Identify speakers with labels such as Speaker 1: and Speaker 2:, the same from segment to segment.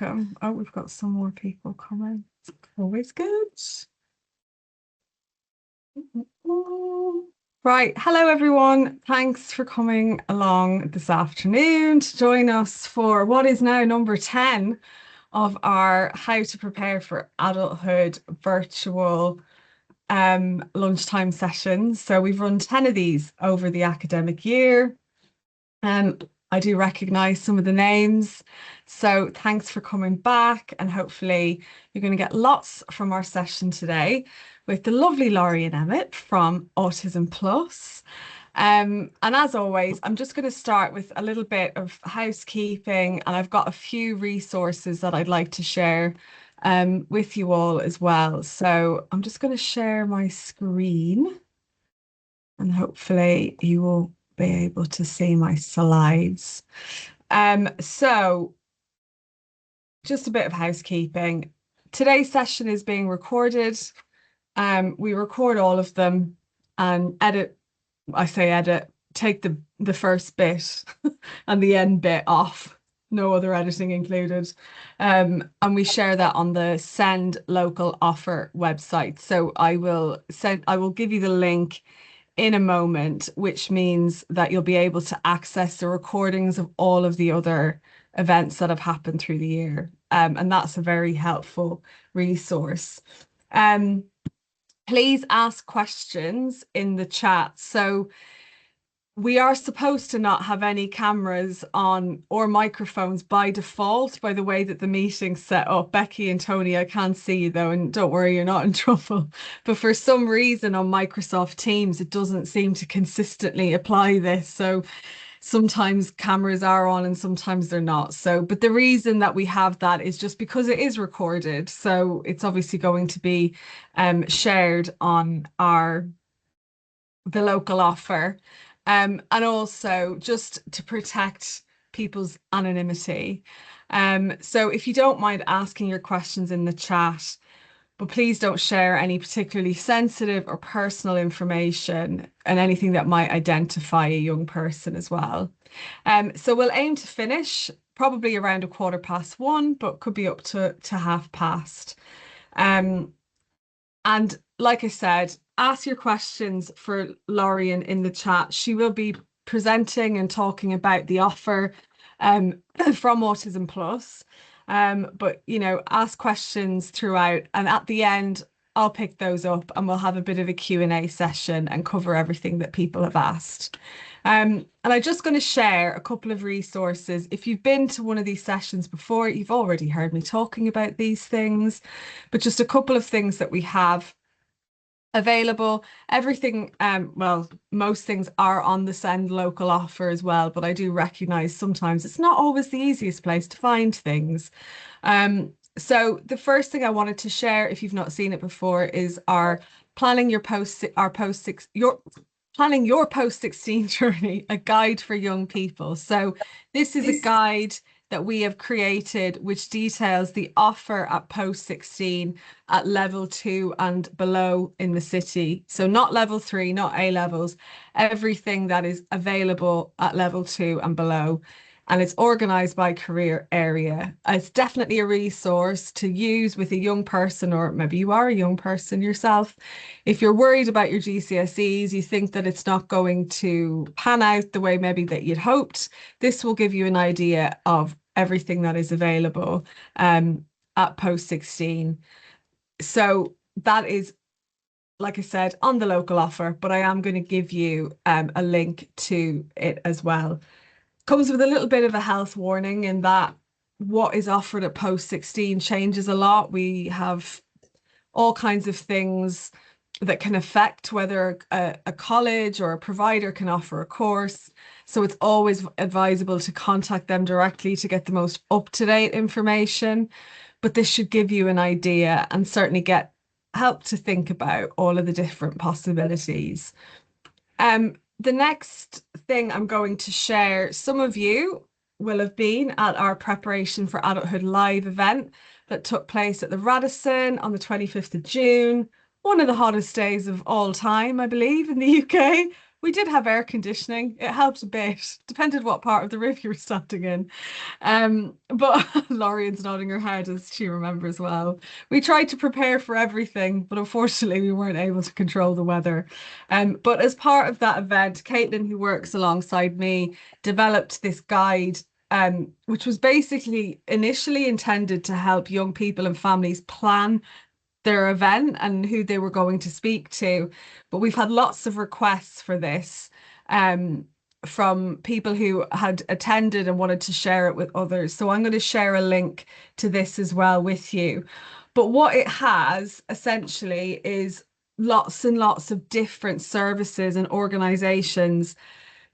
Speaker 1: welcome. Oh, we've got some more people coming. Always good. Right. Hello, everyone. Thanks for coming along this afternoon to join us for what is now number 10 of our How to Prepare for Adulthood virtual lunchtime sessions. So we've run 10 of these over the academic year. I do recognise some of the names. So thanks for coming back, and hopefully you're going to get lots from our session today with the lovely Lorien Emmett from Autism Plus. And as always, I'm just going to start with a little bit of housekeeping, and I've got a few resources that I'd like to share with you all as well. So I'm just going to share my screen, and hopefully you will be able to see my slides. So just a bit of housekeeping. Today's session is being recorded. We record all of them and edit, I say edit, take the first bit and the end bit off. No other editing included. And we share that on the Send Local Offer website. So I will give you the link in a moment, which means that you'll be able to access the recordings of all of the other events that have happened through the year. And that's a very helpful resource. Please ask questions in the chat. So we are supposed to not have any cameras on or microphones by default, by the way that the meeting's set up. Becky and Tony, I can't see you though, and don't worry, you're not in trouble. But for some reason on Microsoft Teams, it doesn't seem to consistently apply this. So sometimes cameras are on and sometimes they're not. So, but the reason that we have that is just because it is recorded. So it's obviously going to be shared on the local offer. And also just to protect people's anonymity. So if you don't mind asking your questions in the chat, but please don't share any particularly sensitive or personal information and anything that might identify a young person as well. So we'll aim to finish probably around 1:15, but could be up to past. And like I said, ask your questions for Lorien in the chat. She will be presenting and talking about the offer from Autism Plus. But, you know, ask questions throughout. And at the end, I'll pick those up and we'll have a bit of a Q&A session and cover everything that people have asked. And I'm just going to share a couple of resources. If you've been to one of these sessions before, you've already heard me talking about these things, but just a couple of things that we have available. Everything, well, most things are on the Send Local Offer as well, but I do recognise sometimes it's not always the easiest place to find things. So the first thing I wanted to share, if you've not seen it before, is our planning your planning your post-16 journey, a guide for young people. So this is a guide that we have created, which details the offer at post-16 at level 2 and below in the city. So not level 3, not A levels, everything that is available at level 2 and below. And it's organised by career area. It's definitely a resource to use with a young person, or maybe you are a young person yourself. If you're worried about your GCSEs, you think that it's not going to pan out the way maybe that you'd hoped, this will give you an idea of everything that is available at post-16. So that is, like I said, on the local offer, but I am going to give you a link to it as well. Comes with a little bit of a health warning in that what is offered at post-16 changes a lot. We have all kinds of things that can affect whether a college or a provider can offer a course. So it's always advisable to contact them directly to get the most up-to-date information. But this should give you an idea and certainly help to think about all of the different possibilities. The next thing I'm going to share, some of you will have been at our Preparation for Adulthood live event that took place at the Radisson on the 25th of June, one of the hottest days of all time, I believe, in the UK. We did have air conditioning. It helped a bit. Depended what part of the room you were standing in. But Lorien's nodding her head as she remembers well. We tried to prepare for everything, but unfortunately we weren't able to control the weather. But as part of that event, Caitlin, who works alongside me, developed this guide, which was basically initially intended to help young people and families plan their event and who they were going to speak to. But we've had lots of requests for this from people who had attended and wanted to share it with others. So I'm going to share a link to this as well with you. But what it has essentially is lots and lots of different services and organizations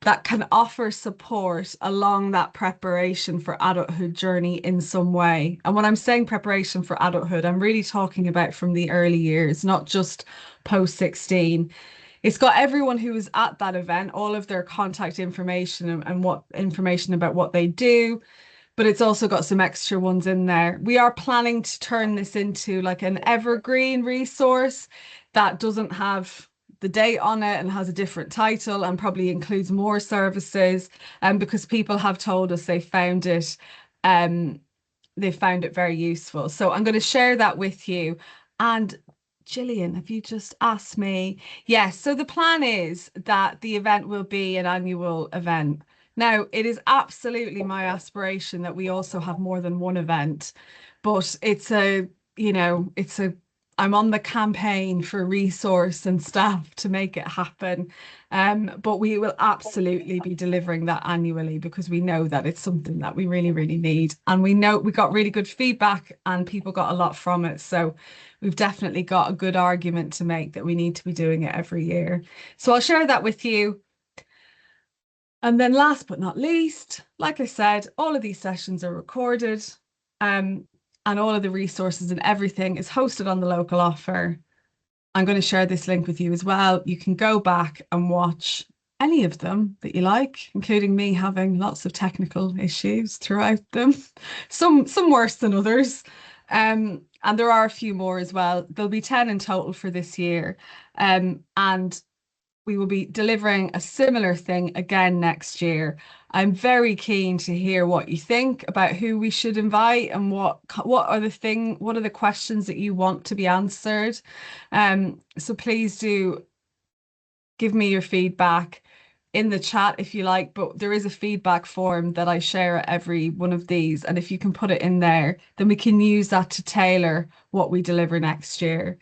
Speaker 1: that can offer support along that preparation for adulthood journey in some way. And when I'm saying preparation for adulthood, I'm really talking about from the early years, not just post 16. It's got everyone who was at that event, all of their contact information and what information about what they do, but it's also got some extra ones in there. We are planning to turn this into like an evergreen resource that doesn't have the date on it and has a different title and probably includes more services. Because people have told us um, they found it very useful. So I'm going to share that with you. And Gillian, have you just asked me? Yes, so the plan is that the event will be an annual event. Now, it is absolutely my aspiration that we also have more than one event, but I'm on the campaign for resource and staff to make it happen. But we will absolutely be delivering that annually because we know that it's something that we really, really need. And we know we got really good feedback and people got a lot from it. So we've definitely got a good argument to make that we need to be doing it every year. So I'll share that with you. And then last but not least, like I said, all of these sessions are recorded, and all of the resources and everything is hosted on the local offer. I'm going to share this link with you as well. You can go back and watch any of them that you like, including me having lots of technical issues throughout them, some worse than others. And there are a few more as well. There'll be 10 in total for this year. And we will be delivering a similar thing again next year. I'm very keen to hear what you think about who we should invite and what are the questions that you want to be answered. So please do give me your feedback in the chat if you like, but there is a feedback form that I share at every one of these. And if you can put it in there, then we can use that to tailor what we deliver next year.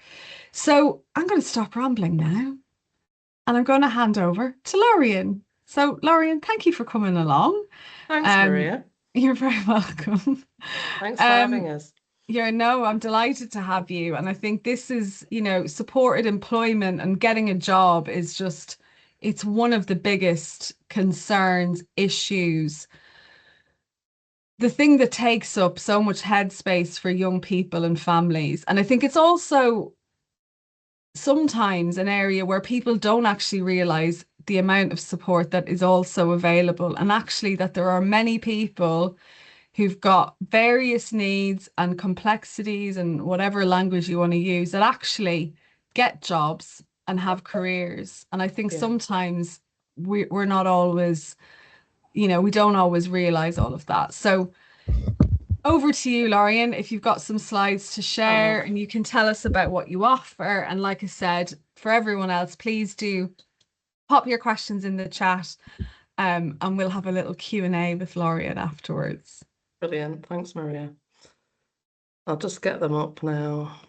Speaker 1: So I'm going to stop rambling now. And I'm going to hand over to Lorien. So, Lorien, thank you for coming along.
Speaker 2: Thanks, Maria.
Speaker 1: You're very welcome.
Speaker 2: Thanks for having us.
Speaker 1: I'm delighted to have you. And I think this is, supported employment and getting a job is it's one of the biggest concerns, issues. The thing that takes up so much headspace for young people and families. And I think it's also sometimes an area where people don't actually realize the amount of support that is also available, and actually that there are many people who've got various needs and complexities and whatever language you want to use that actually get jobs and have careers. And I think sometimes we're not always, we don't always realize all of that. So over to you, Lorien, if you've got some slides to share and you can tell us about what you offer. And like I said, for everyone else, please do pop your questions in the chat, and we'll have a little Q&A with Lorien afterwards.
Speaker 2: Brilliant. Thanks, Maria. I'll just get them up now.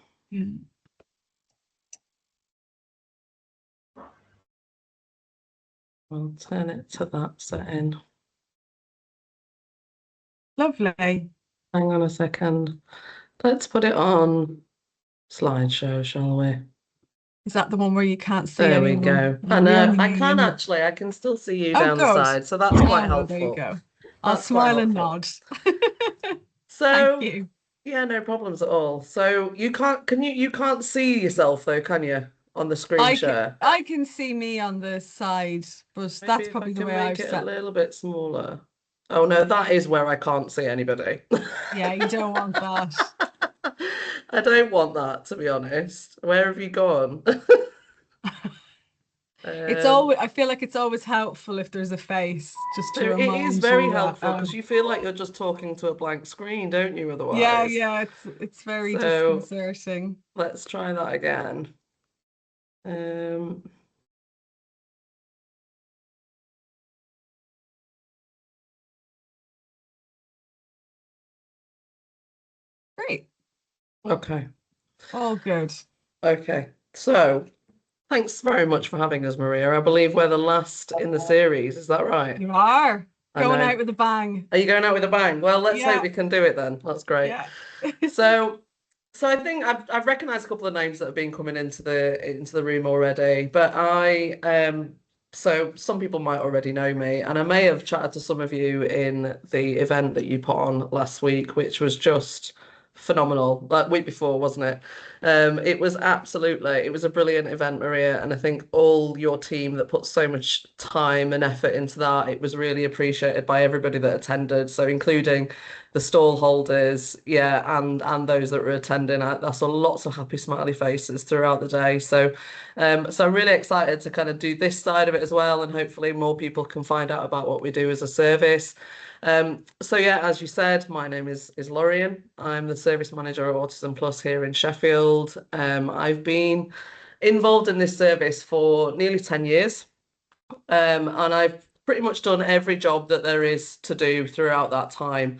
Speaker 2: I'll turn it to that setting.
Speaker 1: Lovely.
Speaker 2: Hang on a second. Let's put it on slideshow, shall we?
Speaker 1: Is that the one where you can't see
Speaker 2: There
Speaker 1: anyone?
Speaker 2: we go. I know. I can actually. I can still see you down the side, so that's quite helpful.
Speaker 1: There you go. I'll smile and nod.
Speaker 2: So,
Speaker 1: thank you.
Speaker 2: Yeah, no problems at all. So you can't see yourself though, can you, on the screen share?
Speaker 1: I can see me on the side, but maybe that's probably the way I've set it
Speaker 2: a little bit smaller. Oh no, that is where I can't see anybody.
Speaker 1: Yeah, you don't want that.
Speaker 2: I don't want that, to be honest. Where have you gone?
Speaker 1: It's
Speaker 2: Um,
Speaker 1: always, I feel like it's always helpful if there's a face just to
Speaker 2: it is
Speaker 1: remind
Speaker 2: very
Speaker 1: you that,
Speaker 2: helpful because you feel like you're just talking to a blank screen, don't you,
Speaker 1: yeah,
Speaker 2: otherwise?
Speaker 1: yeah, it's very
Speaker 2: So
Speaker 1: disconcerting.
Speaker 2: let's try that again. Um,
Speaker 1: Great.
Speaker 2: okay.
Speaker 1: All good.
Speaker 2: Okay. So thanks very much for having us, Maria. I believe we're the last in the series. Is that right?
Speaker 1: You are
Speaker 2: I
Speaker 1: going
Speaker 2: know.
Speaker 1: out with a bang.
Speaker 2: Are you going out with a bang? Well, let's hope
Speaker 1: Yeah,
Speaker 2: we can do it then. That's great.
Speaker 1: yeah.
Speaker 2: So, so I think I've recognised a couple of names that have been coming into the room already, but so some people might already know me, and I may have chatted to some of you in the event that you put on last week, which was just phenomenal. Like week before, wasn't it? It was a brilliant event, Maria, and I think all your team that put so much time and effort into that, it was really appreciated by everybody that attended. So including the stall holders, yeah, and those that were attending. I saw lots of happy, smiley faces throughout the day. So I'm really excited to kind of do this side of it as well, and hopefully more people can find out about what we do as a service. So yeah, as you said, my name is Lorien. I'm the service manager at Autism Plus here in Sheffield. I've been involved in this service for nearly 10 years. And I've pretty much done every job that there is to do throughout that time.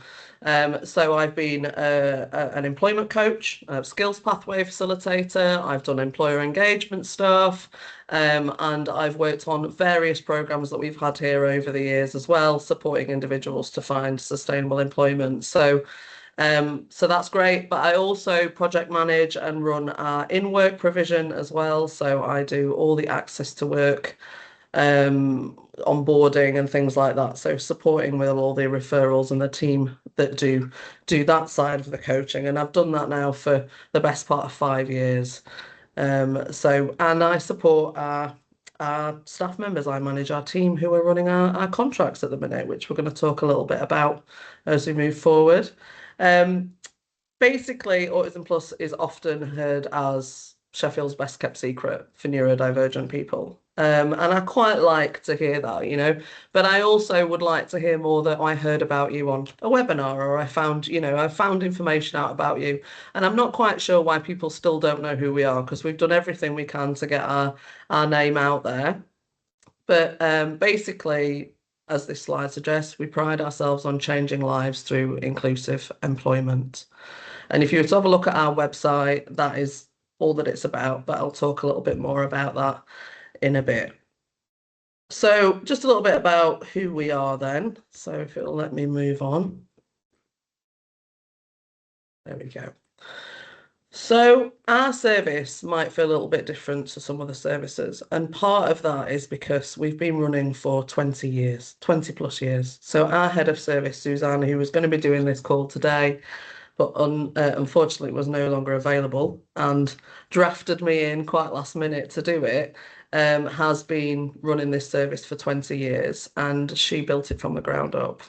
Speaker 2: So I've been an employment coach, a skills pathway facilitator. I've done employer engagement stuff, and I've worked on various programs that we've had here over the years as well, supporting individuals to find sustainable employment. So that's great. But I also project manage and run our in-work provision as well. So I do all the access to work onboarding and things like that. So supporting with all the referrals and the team that do that side of the coaching. And I've done that now for the best part of 5 years. And I support our staff members. I manage our team who are running our contracts at the minute, which we're going to talk a little bit about as we move forward. Um, Basically, Autism Plus is often heard as Sheffield's best kept secret for neurodivergent people. And I quite like to hear that, but I also would like to hear more that I heard about you on a webinar or I found information out about you. And I'm not quite sure why people still don't know who we are because we've done everything we can to get our name out there. But basically, as this slide suggests, we pride ourselves on changing lives through inclusive employment. And if you were to have a look at our website, that is all that it's about, but I'll talk a little bit more about that in a bit. So just a little bit about who we are then. So if it'll let me move on. There we go. So our service might feel a little bit different to some other services. And part of that is because we've been running for 20 years, 20 plus years. So our head of service, Suzanne, who was going to be doing this call today, but unfortunately was no longer available and drafted me in quite last minute to do it, has been running this service for 20 years and she built it from the ground up.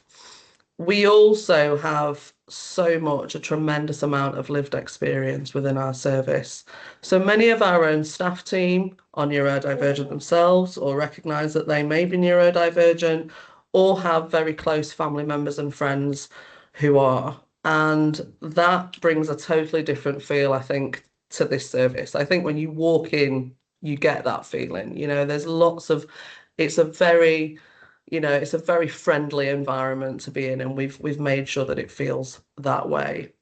Speaker 2: We also have a tremendous amount of lived experience within our service. So many of our own staff team are neurodivergent themselves or recognise that they may be neurodivergent or have very close family members and friends who are. And that brings a totally different feel, I think, to this service. I think when you walk in, you get that feeling. There's lots of, it's a very, it's a very friendly environment to be in, and we've made sure that it feels that way.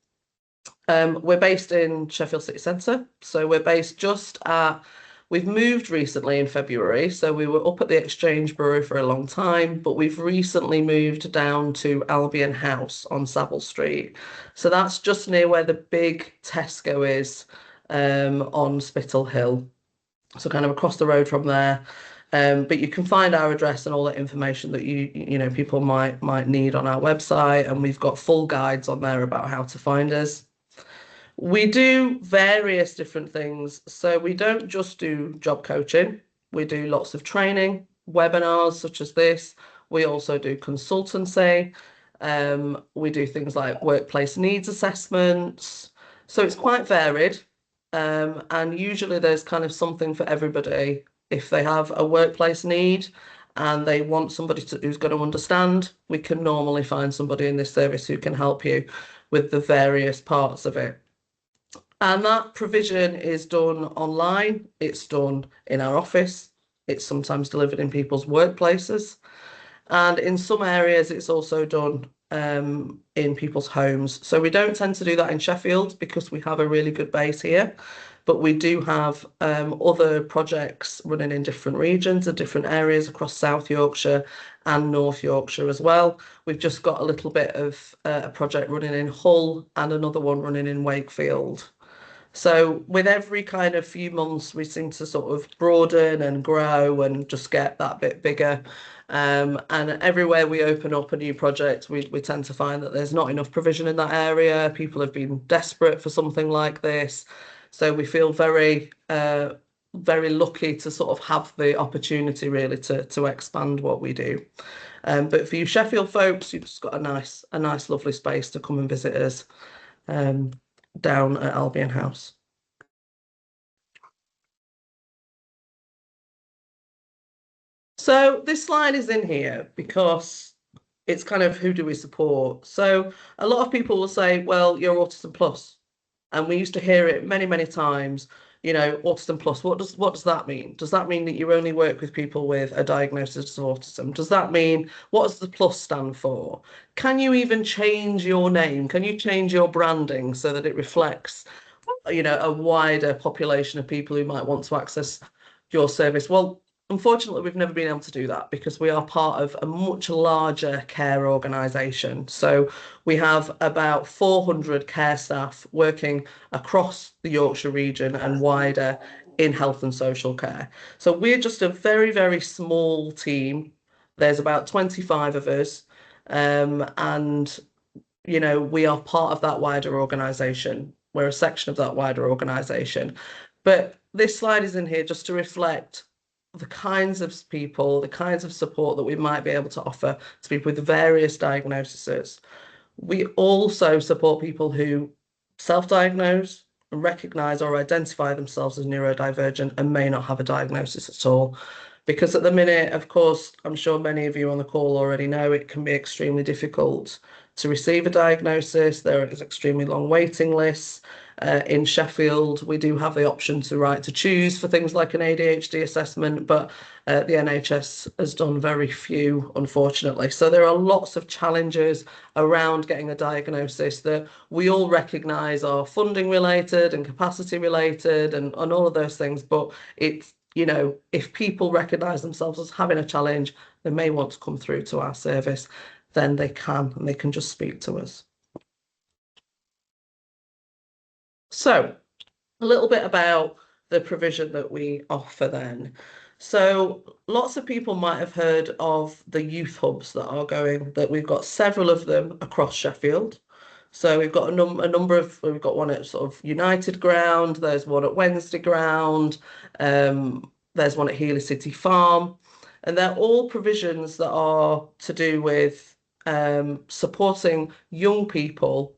Speaker 2: We're based in Sheffield City Centre, so we're based just at. We've moved recently in February, so we were up at the Exchange Brewery for a long time, but we've recently moved down to Albion House on Savile Street. So that's just near where the big Tesco is, on Spittal Hill. So kind of across the road from there. But you can find our address and all that information that people might need on our website, and we've got full guides on there about how to find us. We do various different things. So we don't just do job coaching. We do lots of training, webinars such as this. We also do consultancy. We do things like workplace needs assessments. So it's quite varied. And usually there's kind of something for everybody If they have a workplace need and they want somebody who's going to understand, we can normally find somebody in this service who can help you with the various parts of it. And that provision is done online, it's done in our office, it's sometimes delivered in people's workplaces, and in some areas it's also done in people's homes. So we don't tend to do that in Sheffield because we have a really good base here, but we do have other projects running in different regions and different areas across South Yorkshire and North Yorkshire as well. We've just got a little bit of a project running in Hull and another one running in Wakefield. So with every kind of few months, we seem to sort of broaden and grow and just get that bit bigger. And everywhere we open up a new project, we tend to find that there's not enough provision in that area. People have been desperate for something like this. So we feel very, very lucky to sort of have the opportunity really to expand what we do. But for you Sheffield folks, you've just got a nice, lovely space to come and visit us. Down at Albion House. So this slide is in here because it's kind of who do we support. So a lot of people will say, well, you're Autism Plus. And we used to hear it many, many times, you know, Autism Plus, what does that mean? Does that mean that you only work with people with a diagnosis of autism? Does that mean, what does the plus stand for? Can you even change your name? Can you change your branding so that it reflects, you know, a wider population of people who might want to access your service? Well, unfortunately, we've never been able to do that because we are part of a much larger care organisation. So we have about 400 care staff working across the Yorkshire region and wider in health and social care. So we're just a very, very small team. There's about 25 of us. And, you know, we are part of that wider organisation. We're a section of that wider organisation. But this slide is in here just to reflect the kinds of people, the kinds of support that we might be able to offer to people with various diagnoses. We also support people who self-diagnose and recognise or identify themselves as neurodivergent and may not have a diagnosis at all. Because at the minute, of course, I'm sure many of you on the call already know it can be extremely difficult to receive a diagnosis. There is extremely long waiting lists. In Sheffield, we do have the option to right to choose for things like an ADHD assessment, but the NHS has done very few, unfortunately. So there are lots of challenges around getting a diagnosis that we all recognise are funding related and capacity related and all of those things. But it's, you know, if people recognise themselves as having a challenge, they may want to come through to our service, then they can, and they can just speak to us. So a little bit about the provision that we offer then. So lots of people might have heard of the youth hubs that are going, that we've got several of them across Sheffield. So we've got a number of, we've got one at sort of United Ground, there's one at Wednesday Ground, there's one at Healy City Farm, and they're all provisions that are to do with supporting young people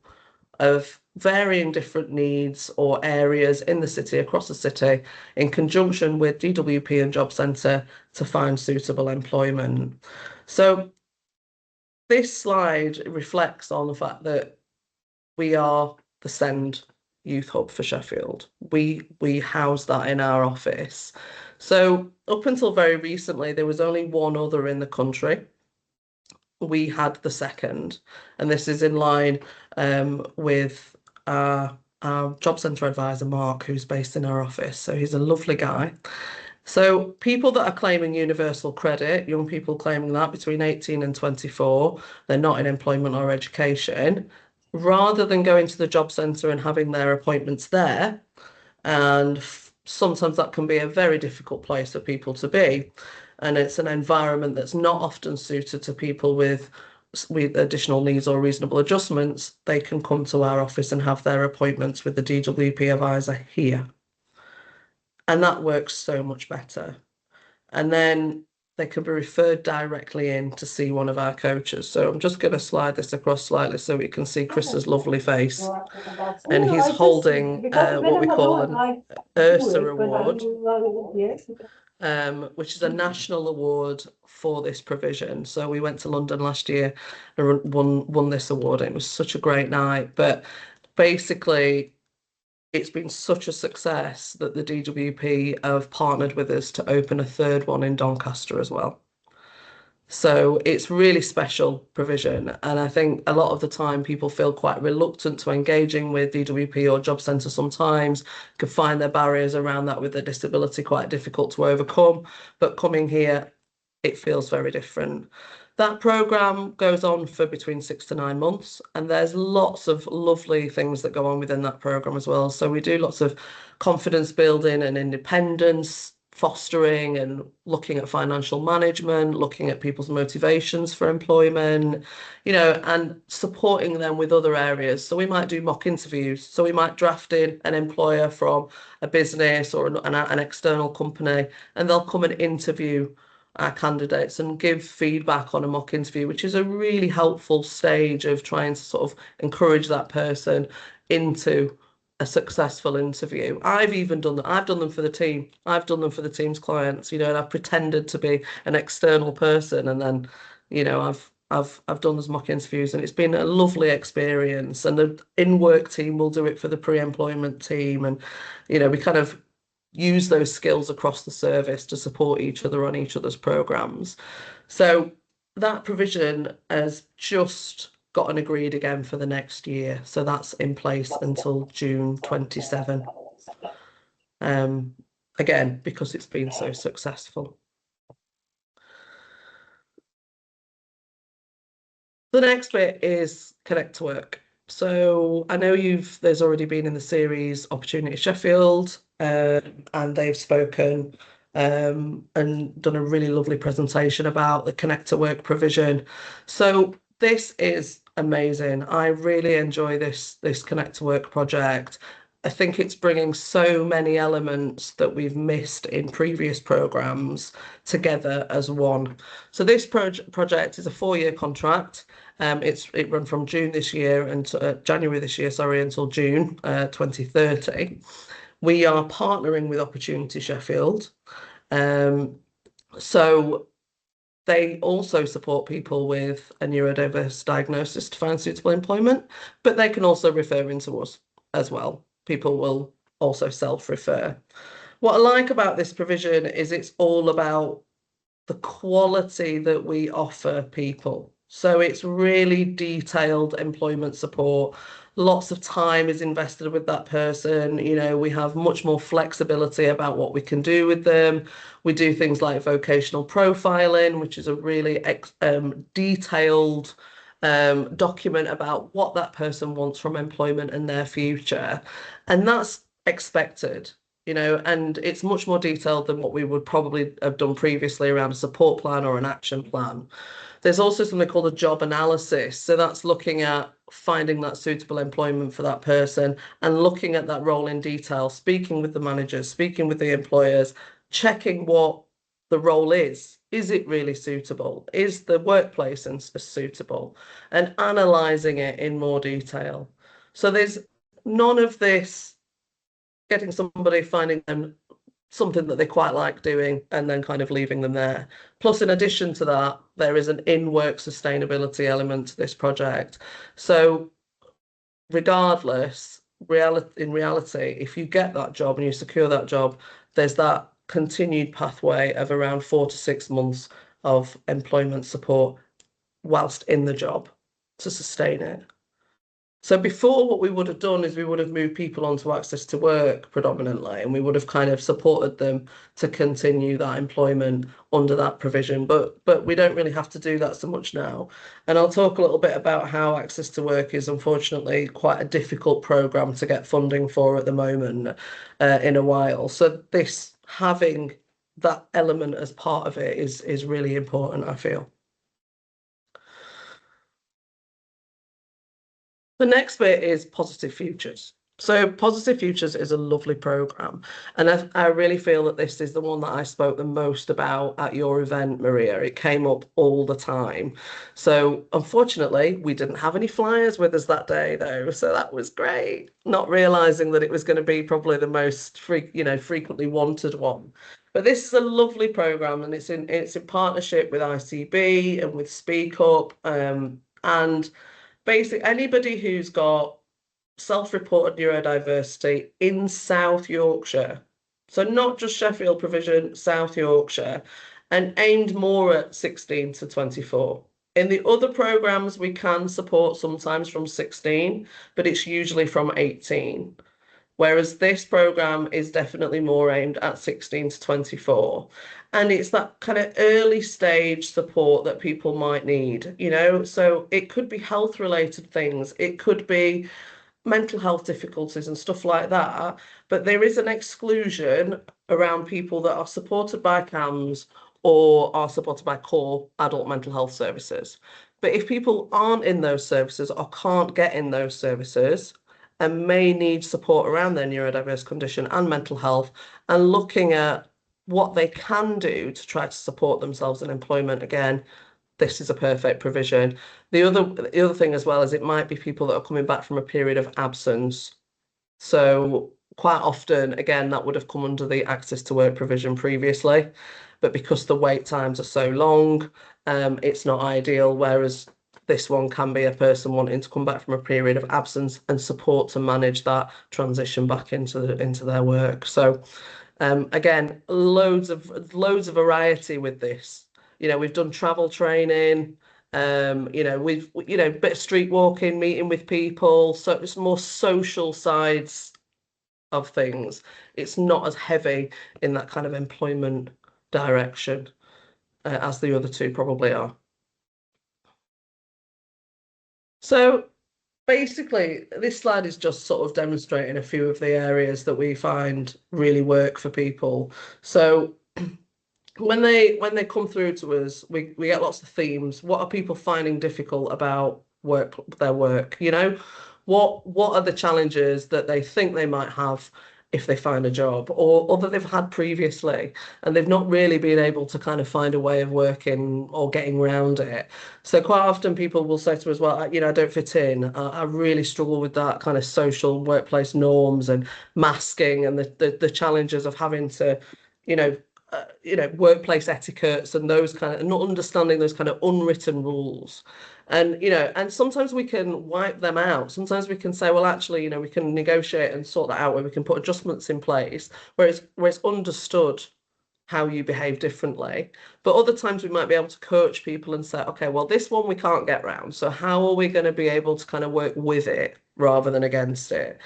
Speaker 2: of varying different needs or areas in the city, across the city, in conjunction with DWP and Job Centre to find suitable employment. So this slide reflects on the fact that we are the SEND Youth Hub for Sheffield. We house that in our office. So up until very recently, there was only one other in the country. We had the second, and this is in line with our Job Centre advisor, Mark, who's based in our office. So he's a lovely guy. So people that are claiming universal credit, young people claiming that between 18 and 24, they're not in employment or education, rather than going to the Job Centre and having their appointments there, and sometimes that can be a very difficult place for people to be. And it's an environment that's not often suited to people with additional needs or reasonable adjustments. They can come to our office and have their appointments with the DWP advisor here. And that works so much better. And then they can be referred directly in to see one of our coaches. So I'm just going to slide this across slightly so we can see Chris's lovely face. And he's holding what we call an URSA award. which is a national award for this provision. So we went to London last year and won this award. It was such a great night. But basically, it's been such a success that the DWP have partnered with us to open a third one in Doncaster as well. So it's really special provision. And I think a lot of the time people feel quite reluctant to engaging with DWP or job centre sometimes, can find their barriers around that with their disability quite difficult to overcome. But coming here, it feels very different. That programme goes on for between 6 to 9 months, and there's lots of lovely things that go on within that programme as well. So we do lots of confidence building and independence fostering and looking at financial management, looking at people's motivations for employment, and supporting them with other areas. So we might do mock interviews. So we might draft in an employer from a business or an external company, and they'll come and interview our candidates and give feedback on a mock interview, which is a really helpful stage of trying to sort of encourage that person into a successful interview. I've even done that. I've done them for the team. I've done them for the team's clients, and I've pretended to be an external person, and then, I've done those mock interviews, and it's been a lovely experience. And the in-work team will do it for the pre-employment team, and we kind of use those skills across the service to support each other on each other's programs. So that provision has just gotten agreed again for the next year. So that's in place until June 27. Again, because it's been so successful. The next bit is Connect to Work. So I know there's already been in the series Opportunity Sheffield, and they've spoken and done a really lovely presentation about the Connect to Work provision. So this is amazing. I really enjoy this Connect to Work project. I think it's bringing so many elements that we've missed in previous programs together as one. So this project is a 4-year contract. It run from June this year and January this year, sorry, until June 2030. We are partnering with Opportunity Sheffield. So they also support people with a neurodiverse diagnosis to find suitable employment, but they can also refer into us as well. People will also self-refer. What I like about this provision is it's all about the quality that we offer people. So it's really detailed employment support. Lots of time is invested with that person. We have much more flexibility about what we can do with them. We do things like vocational profiling, which is a really detailed document about what that person wants from employment and their future. And that's expected. And it's much more detailed than what we would probably have done previously around a support plan or an action plan. There's also something called a job analysis. So that's looking at finding that suitable employment for that person and looking at that role in detail, speaking with the managers, speaking with the employers, checking what the role is. Is it really suitable? Is the workplace suitable? And analysing it in more detail. So there's none of this getting somebody, finding them something that they quite like doing and then kind of leaving them there. Plus, in addition to that, there is an in-work sustainability element to this project. So regardless, in reality, if you get that job and you secure that job, there's that continued pathway of around 4 to 6 months of employment support whilst in the job to sustain it. So before, what we would have done is we would have moved people onto access to work predominantly, and we would have kind of supported them to continue that employment under that provision. But we don't really have to do that so much now. And I'll talk a little bit about how access to work is unfortunately quite a difficult programme to get funding for at the moment in a while. So this having that element as part of it is really important, I feel. The next bit is positive futures. So Positive Futures is a lovely program, and I really feel that this is the one that I spoke the most about at your event, Maria. It came up all the time. So unfortunately, we didn't have any flyers with us that day, though. So that was great. Not realizing that it was going to be probably the most frequently wanted one. But this is a lovely program, and it's in partnership with ICB and with Speak Up, and basically anybody who's got self-reported neurodiversity in South Yorkshire. So not just Sheffield provision, South Yorkshire, and aimed more at 16 to 24. In the other programs, we can support sometimes from 16, but it's usually from 18. Whereas this program is definitely more aimed at 16 to 24. And it's that kind of early stage support that people might need, So it could be health related things, it could be mental health difficulties and stuff like that. But there is an exclusion around people that are supported by CAMS or are supported by core adult mental health services. But if people aren't in those services or can't get in those services and may need support around their neurodiverse condition and mental health, and looking at what they can do to try to support themselves in employment again, this is a perfect provision. The other thing as well is it might be people that are coming back from a period of absence. So quite often, again, that would have come under the access to work provision previously, but because the wait times are so long, it's not ideal. Whereas this one can be a person wanting to come back from a period of absence and support to manage that transition back into their work. So again, loads of variety with this. We've done travel training. We've bit of street walking, meeting with people. So it's more social sides of things. It's not as heavy in that kind of employment direction as the other two probably are. So basically, this slide is just sort of demonstrating a few of the areas that we find really work for people. So when they come through to us, we get lots of themes. What are people finding difficult about their work? What are the challenges that they think they might have if they find a job, or that they've had previously, and they've not really been able to kind of find a way of working or getting around it. So quite often people will say to us, well, I don't fit in. I really struggle with that kind of social workplace norms and masking and the challenges of having to, you know, workplace etiquettes and those kind of, not understanding those kind of unwritten rules. And sometimes we can wipe them out. Sometimes we can say, well, actually, we can negotiate and sort that out where we can put adjustments in place where it's understood how you behave differently. But other times we might be able to coach people and say, okay, well, this one we can't get round. So how are we going to be able to kind of work with it rather than against it?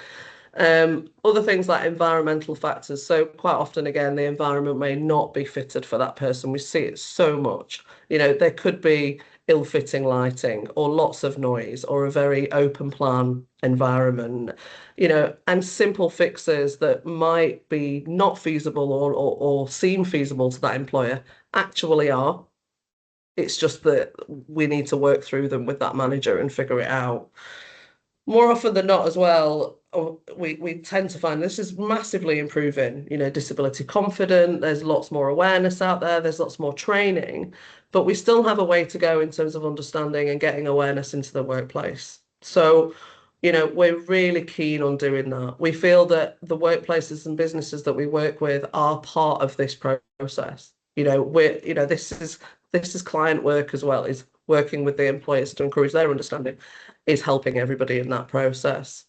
Speaker 2: Other things like environmental factors. So quite often, again, the environment may not be fitted for that person. We see it so much. There could be ill-fitting lighting or lots of noise or a very open plan environment, and simple fixes that might be not feasible or seem feasible to that employer actually are. It's just that we need to work through them with that manager and figure it out. More often than not as well, we tend to find this is massively improving, disability confident. There's lots more awareness out there, there's lots more training, but we still have a way to go in terms of understanding and getting awareness into the workplace. So, we're really keen on doing that. We feel that the workplaces and businesses that we work with are part of this process. This is client work as well, is working with the employers to encourage their understanding, is helping everybody in that process.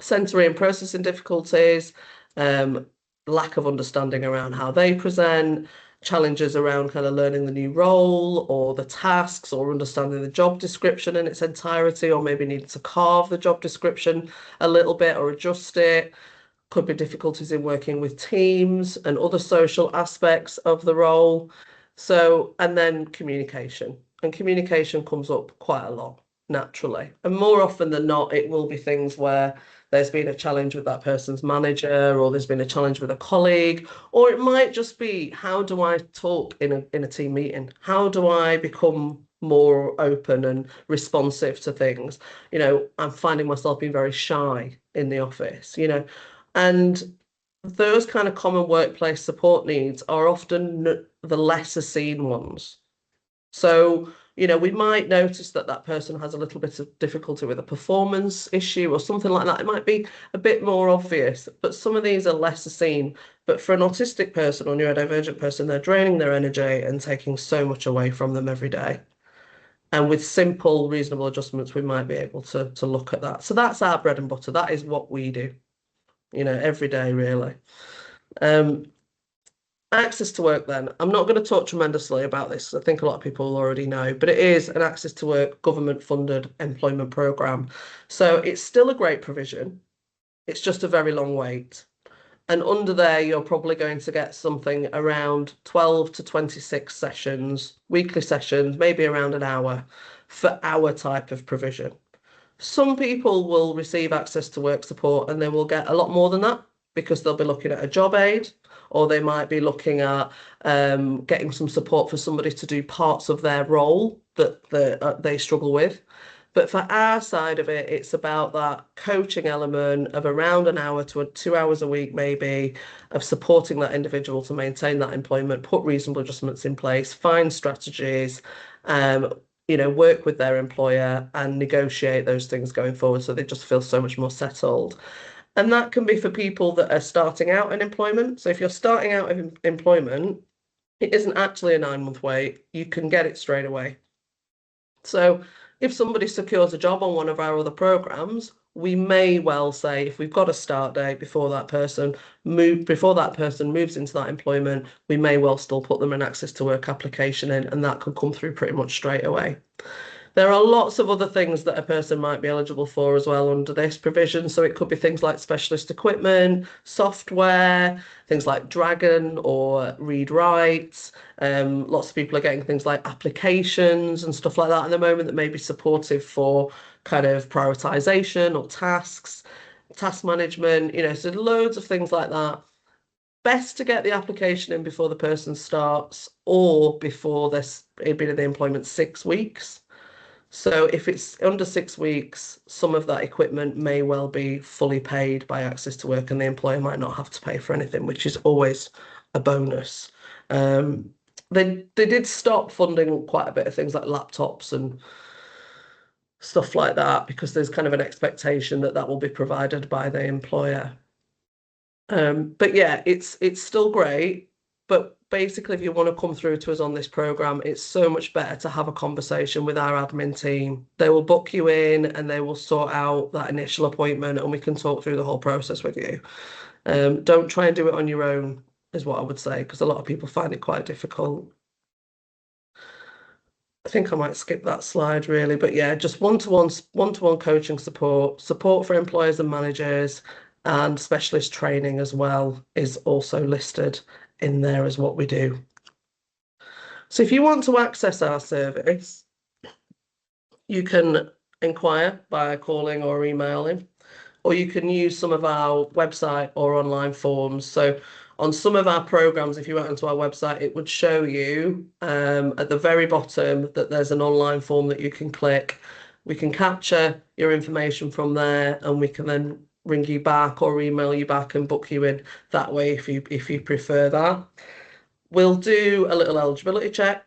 Speaker 2: Sensory and processing difficulties, lack of understanding around how they present, challenges around kind of learning the new role or the tasks or understanding the job description in its entirety, or maybe needing to carve the job description a little bit or adjust it. Could be difficulties in working with teams and other social aspects of the role. So, and then communication. And communication comes up quite a lot naturally. And more often than not, it will be things where there's been a challenge with that person's manager, or there's been a challenge with a colleague, or it might just be, how do I talk in a team meeting? How do I become more open and responsive to things. I'm finding myself being very shy in the office, and those kind of common workplace support needs are often the lesser seen ones. So, we might notice that that person has a little bit of difficulty with a performance issue or something like that. It might be a bit more obvious, but some of these are lesser seen. But for an autistic person or neurodivergent person, they're draining their energy and taking so much away from them every day. And with simple, reasonable adjustments, we might be able to look at that. So that's our bread and butter. That is what we do, every day, really. Um, Access to work, then. I'm not going to talk tremendously about this. I think a lot of people already know, but it is an access to work government funded employment programme. So it's still a great provision. It's just a very long wait. And under there, you're probably going to get something around 12 to 26 sessions, weekly sessions, maybe around an hour for our type of provision. Some people will receive access to work support and they will get a lot more than that because they'll be looking at a job aid, or they might be looking at getting some support for somebody to do parts of their role that they struggle with. But for our side of it, it's about that coaching element of around an hour to 2 hours a week, maybe, of supporting that individual to maintain that employment, put reasonable adjustments in place, find strategies, work with their employer and negotiate those things going forward so they just feel so much more settled. And that can be for people that are starting out in employment. So if you're starting out in employment, it isn't actually a 9-month wait. You can get it straight away. So if somebody secures a job on one of our other programs, we may well say if we've got a start date before that person moves into that employment, we may well still put them an access to work application in, and that could come through pretty much straight away. There are lots of other things that a person might be eligible for as well under this provision. So it could be things like specialist equipment, software, things like Dragon or Read Write. Lots of people are getting things like applications and stuff like that at the moment that may be supportive for kind of prioritization or tasks, task management, so loads of things like that. Best to get the application in before the person starts or before they've been in the employment 6 weeks. So if it's under 6 weeks, some of that equipment may well be fully paid by Access to Work and the employer might not have to pay for anything, which is always a bonus. They did stop funding quite a bit of things like laptops and stuff like that because there's kind of an expectation that that will be provided by the employer. But yeah, it's still great. But basically, if you want to come through to us on this program, it's so much better to have a conversation with our admin team. They will book you in and they will sort out that initial appointment and we can talk through the whole process with you. Don't try and do it on your own, is what I would say, because a lot of people find it quite difficult. I think I might skip that slide really, but yeah, just one-to-one coaching support for employers and managers, and specialist training as well is also listed in there as what we do. So if you want to access our service, you can inquire by calling or emailing, or you can use some of our website or online forms. So on some of our programs, if you went onto our website, it would show you at the very bottom that there's an online form that you can click. We can capture your information from there and we can then ring you back or email you back and book you in that way if you prefer that. We'll do a little eligibility check.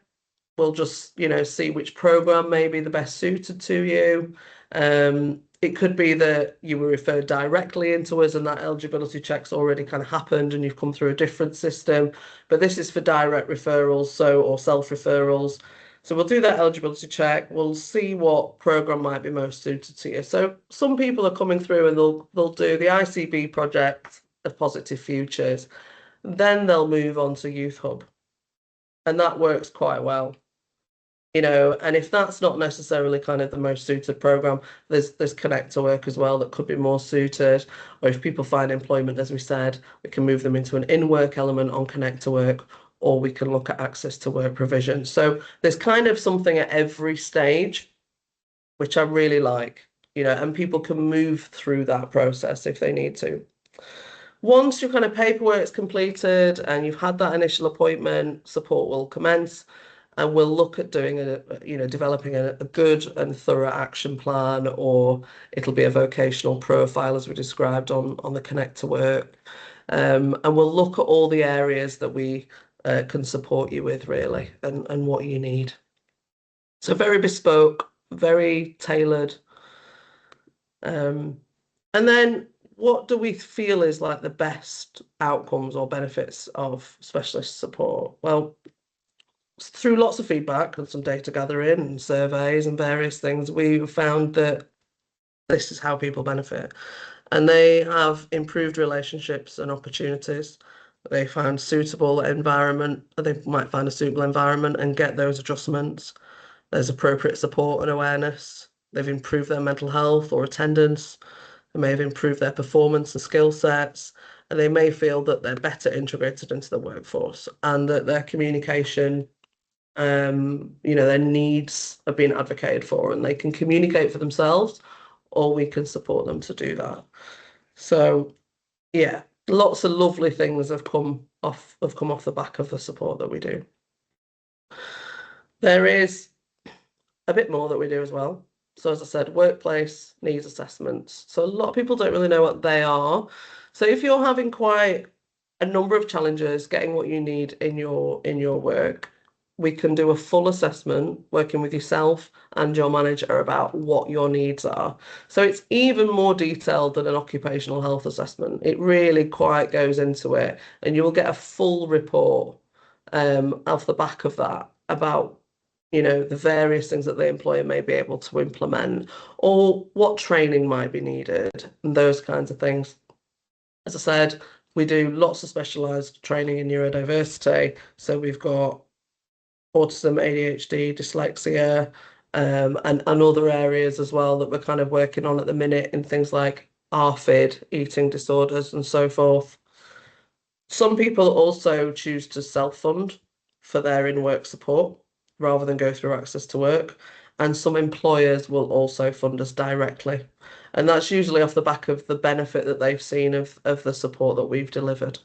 Speaker 2: We'll just, see which program may be the best suited to you. It could be that you were referred directly into us and that eligibility check's already kind of happened and you've come through a different system. But this is for direct referrals, or self-referrals. So we'll do that eligibility check. We'll see what program might be most suited to you. So some people are coming through and they'll do the ICB project of Positive Futures. Then they'll move on to Youth Hub. And that works quite well. And if that's not necessarily kind of the most suited program, there's Connect to Work as well that could be more suited. Or if people find employment, as we said, we can move them into an in-work element on Connect to Work, or we can look at access to work provision. So there's kind of something at every stage, which I really like, and people can move through that process if they need to. Once your kind of paperwork's completed and you've had that initial appointment, support will commence. and we'll look at doing developing a good and thorough action plan, or it'll be a vocational profile as we described on the Connect to Work. And we'll look at all the areas that we can support you with really, and what you need. So very bespoke, very tailored. Um, and then what do we feel is like the best outcomes or benefits of specialist support? Well, through lots of feedback and some data gathering and surveys and various things, we found that this is how people benefit. And they have improved relationships and opportunities. They find suitable environment, they might find a suitable environment and get those adjustments. There's appropriate support and awareness. They've improved their mental health or attendance. They may have improved their performance and skill sets. And they may feel that they're better integrated into the workforce and that their communication, their needs are being advocated for and they can communicate for themselves, or we can support them to do that. So yeah, lots of lovely things have come off the back of the support that we do. There is a bit more that we do as well. So as I said, workplace needs assessments. So a lot of people don't really know what they are. So if you're having quite a number of challenges getting what you need in your work, we can do a full assessment working with yourself and your manager about what your needs are. So it's even more detailed than an occupational health assessment. It really quite goes into it, and you will get a full report off the back of that about the various things that the employer may be able to implement, or what training might be needed, and those kinds of things. As I said, we do lots of specialised training in neurodiversity. So we've got autism, ADHD, dyslexia, and other areas as well that we're kind of working on at the minute in things like ARFID, eating disorders, and so forth. Some people also choose to self-fund for their in-work support rather than go through Access to Work. And some employers will also fund us directly. And that's usually off the back of the benefit that they've seen of the support that we've delivered.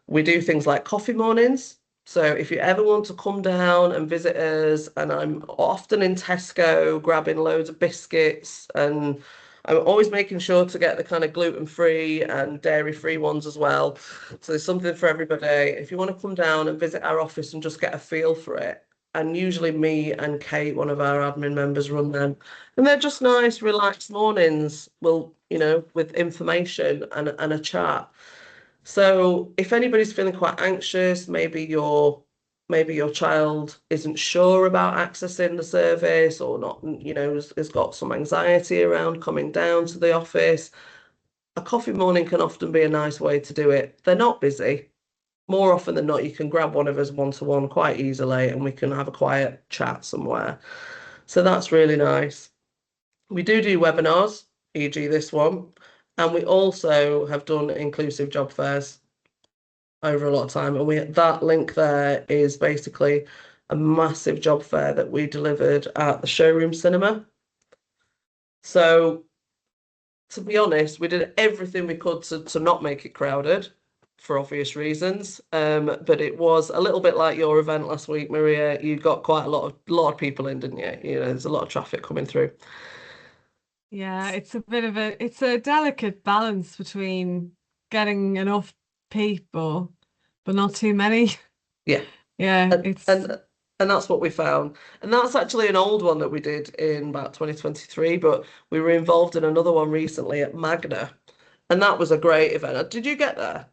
Speaker 2: We do things like coffee mornings. So if you ever want to come down and visit us, and I'm often in Tesco grabbing loads of biscuits, and I'm always making sure to get the kind of gluten-free and dairy-free ones as well. So there's something for everybody. If you want to come down and visit our office and just get a feel for it, and usually me and Kate, one of our admin members, run them. And they're just nice, relaxed mornings, with information and a chat. So if anybody's feeling quite anxious, maybe your child isn't sure about accessing the service, or not, has got some anxiety around coming down to the office, a coffee morning can often be a nice way to do it. They're not busy. More often than not, you can grab one of us one-to-one quite easily and we can have a quiet chat somewhere. So that's really nice. We do webinars, e.g. this one, and we also have done inclusive job fairs over a lot of time. And that link there is basically a massive job fair that we delivered at the showroom cinema. So to be honest, we did everything we could to not make it crowded for obvious reasons. But it was a little bit like your event last week, Maria. You got quite a lot of people in, didn't you? There's a lot of traffic coming through.
Speaker 1: Yeah, it's a delicate balance between getting enough people, but not too many.
Speaker 2: Yeah.
Speaker 1: Yeah,
Speaker 2: And and and that's what we found. And that's actually an old one that we did in about 2023, but we were involved in another one recently at Magna. And that was a great event. Did you get there?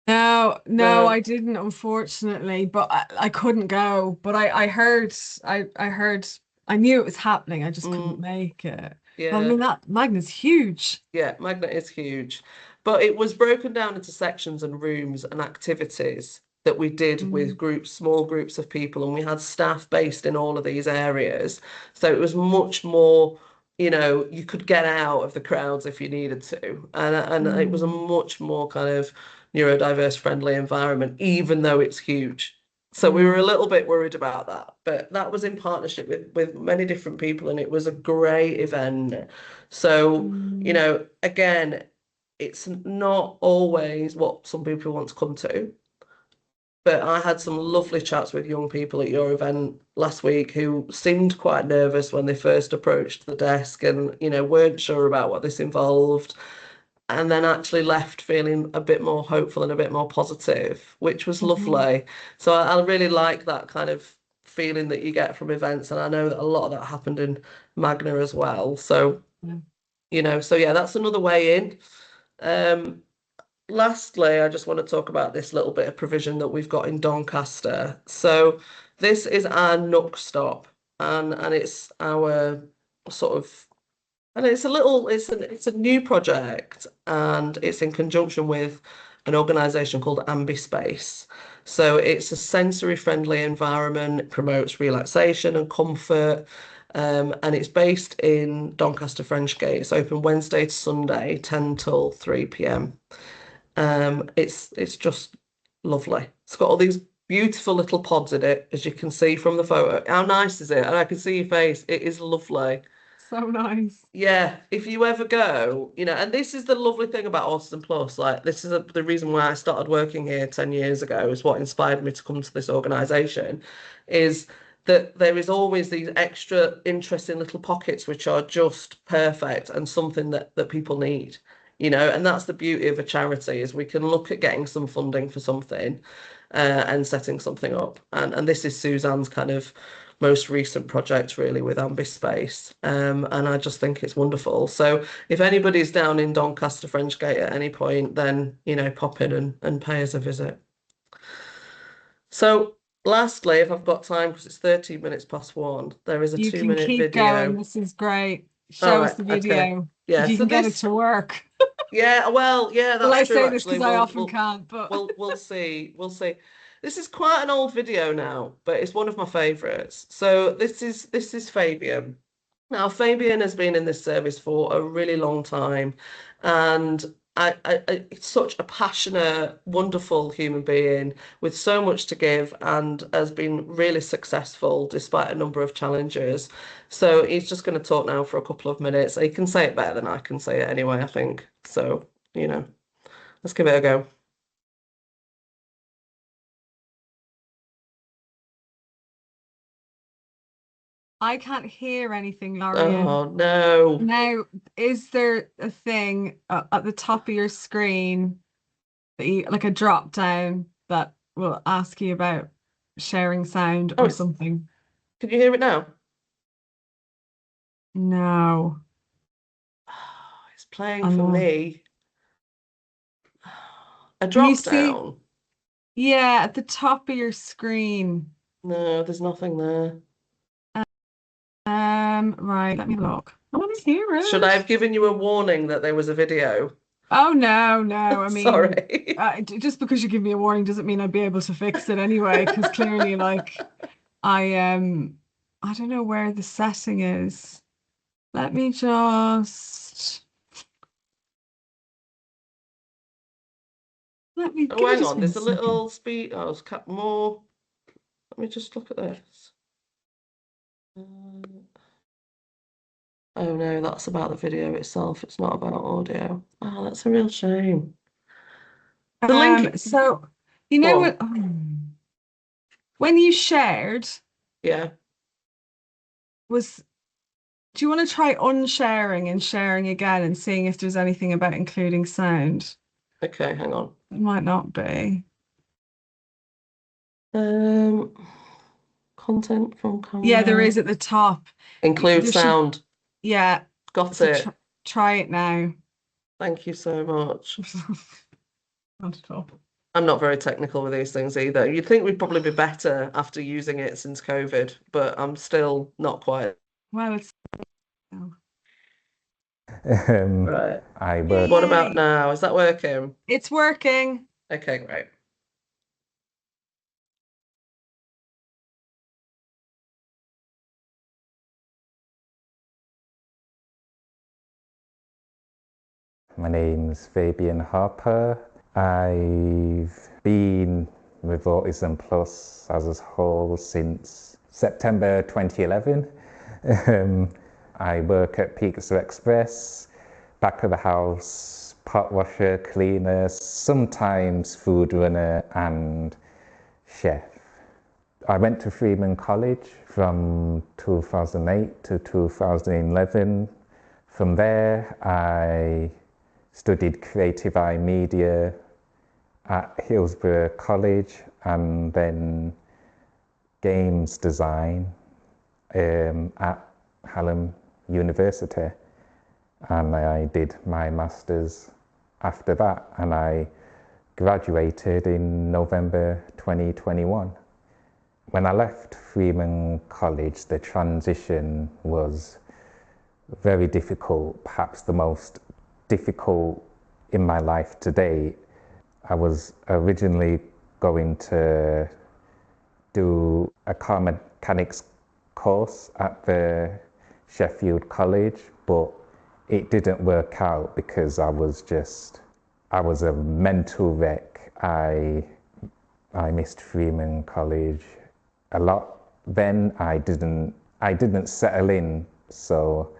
Speaker 1: no,
Speaker 2: No.
Speaker 1: I didn't, unfortunately, but I couldn't go. But I heard, I knew it was happening. I just couldn't
Speaker 2: Mm,
Speaker 1: make it. But I
Speaker 2: yeah.
Speaker 1: mean, that Magna's huge.
Speaker 2: Yeah, Magnet is huge. But it was broken down into sections and rooms and activities that we did with
Speaker 1: Mm,
Speaker 2: groups, small groups of people, and we had staff based in all of these areas. So it was much more, you could get out of the crowds if you needed to. And it was a
Speaker 1: mm,
Speaker 2: much more kind of neurodiverse friendly environment, even though it's huge. So we were a
Speaker 1: mm,
Speaker 2: little bit worried about that, but that was in partnership with many different people, and it was a great event. So
Speaker 1: mm,
Speaker 2: again, it's not always what some people want to come to, But I had some lovely chats with young people at your event last week who seemed quite nervous when they first approached the desk and, weren't sure about what this involved, and then actually left feeling a bit more hopeful and a bit more positive, which was
Speaker 1: Mhm.
Speaker 2: lovely. So I really like that kind of feeling that you get from events, and I know that a lot of that happened in Magna as well. So,
Speaker 1: Yeah.
Speaker 2: so yeah, that's another way in. Um, Lastly, I just want to talk about this little bit of provision that we've got in Doncaster. So this is our Nook stop, and it's our sort of, and it's a new project, and it's in conjunction with an organisation called Ambispace. So it's a sensory friendly environment, it promotes relaxation and comfort. And it's based in Doncaster Frenchgate. It's open Wednesday to Sunday, 10 till 3 p.m. It's just lovely. It's got all these beautiful little pods in it, as you can see from the photo. How nice is it? And I can see your face. It is lovely.
Speaker 1: So nice.
Speaker 2: Yeah, if you ever go, and this is the lovely thing about Autism Plus. Like, this is the reason why I started working here 10 years ago, is what inspired me to come to this organisation, is that there is always these extra interesting little pockets which are just perfect and something that people need, and that's the beauty of a charity, is we can look at getting some funding for something and setting something up. And this is Suzanne's kind of most recent project, really, with Ambispace. And I just think it's wonderful. So if anybody's down in Doncaster Frenchgate at any point, then, pop in and pay us a visit. So lastly, if I've got time, because it's 13 minutes past 1, there is a
Speaker 1: You
Speaker 2: 2
Speaker 1: can
Speaker 2: minute
Speaker 1: keep going.
Speaker 2: video.
Speaker 1: This is great.
Speaker 2: All
Speaker 1: Show us
Speaker 2: right,
Speaker 1: the
Speaker 2: okay.
Speaker 1: video if
Speaker 2: Yeah,
Speaker 1: you
Speaker 2: so
Speaker 1: can get it
Speaker 2: this,
Speaker 1: to work.
Speaker 2: yeah, well, yeah,
Speaker 1: Well,
Speaker 2: that's
Speaker 1: I
Speaker 2: true
Speaker 1: say this
Speaker 2: actually.
Speaker 1: because I
Speaker 2: We'll
Speaker 1: often
Speaker 2: we'll
Speaker 1: can't, but
Speaker 2: we'll see. We'll see. This is quite an old video now, but it's one of my favorites. So this is Fabian. Now, Fabian has been in this service for a really long time, and it's such a passionate, wonderful human being with so much to give, and has been really successful despite a number of challenges. So he's just going to talk now for a couple of minutes. He can say it better than I can say it anyway, I think. So, let's give it a go.
Speaker 1: I can't hear anything, Lorien.
Speaker 2: Oh no.
Speaker 1: Now, is there a thing at the top of your screen that like a drop down that will ask you about sharing sound
Speaker 2: Oh,
Speaker 1: or something?
Speaker 2: can you hear it now?
Speaker 1: No.
Speaker 2: Oh, it's playing
Speaker 1: I
Speaker 2: for
Speaker 1: know.
Speaker 2: me. A
Speaker 1: Can you
Speaker 2: drop
Speaker 1: see?
Speaker 2: down.
Speaker 1: Yeah, at the top of your screen.
Speaker 2: No, there's nothing there.
Speaker 1: Right, let me look. I want to hear
Speaker 2: Should I
Speaker 1: it.
Speaker 2: have given you a warning that there was a video?
Speaker 1: Oh no, no. I mean,
Speaker 2: Sorry.
Speaker 1: just because you give me a warning doesn't mean I'd be able to fix it anyway, because clearly, like, I don't know where the setting is. Let me just
Speaker 2: Oh,
Speaker 1: give me
Speaker 2: hang
Speaker 1: just
Speaker 2: on.
Speaker 1: one
Speaker 2: There's a
Speaker 1: second.
Speaker 2: little speed. Oh, it's cut more. Let me just look at this. Uh, oh no, that's about the video itself. It's not about audio. Oh, that's a real shame. The link.
Speaker 1: So you
Speaker 2: Go
Speaker 1: know
Speaker 2: on.
Speaker 1: what? When you shared,
Speaker 2: Yeah.
Speaker 1: was do you want to try unsharing and sharing again and seeing if there's anything about including sound?
Speaker 2: Okay, hang on.
Speaker 1: It might not be.
Speaker 2: Um, content from
Speaker 1: Yeah, there
Speaker 2: camera.
Speaker 1: is at the top.
Speaker 2: Include
Speaker 1: There should,
Speaker 2: sound.
Speaker 1: yeah.
Speaker 2: Got
Speaker 1: So tr
Speaker 2: it.
Speaker 1: try it now.
Speaker 2: Thank you so much.
Speaker 1: Not at all.
Speaker 2: I'm not very technical with these things either. You'd think we'd probably be better after using it since COVID, but I'm still not quite.
Speaker 1: Well, it's oh.
Speaker 3: Um,
Speaker 2: Right.
Speaker 3: I work.
Speaker 2: What about
Speaker 1: Yay!
Speaker 2: now? Is that working?
Speaker 1: It's working.
Speaker 2: Okay, great.
Speaker 3: My name's Fabian Harper. I've been with Autism Plus as a whole since September 2011. I work at Pizza Express, back of the house, pot washer, cleaner, sometimes food runner, and chef. I went to Freeman College from 2008 to 2011. From there, I studied creative eye media at Hillsborough College and then games design at Hallam University. And I did my master's after that, and I graduated in November 2021. When I left Freeman College, the transition was very difficult, perhaps the most difficult in my life to date. I was originally going to do a car mechanics course at the Sheffield College, but it didn't work out because I was a mental wreck. I missed Freeman College a lot then. I didn't settle in, so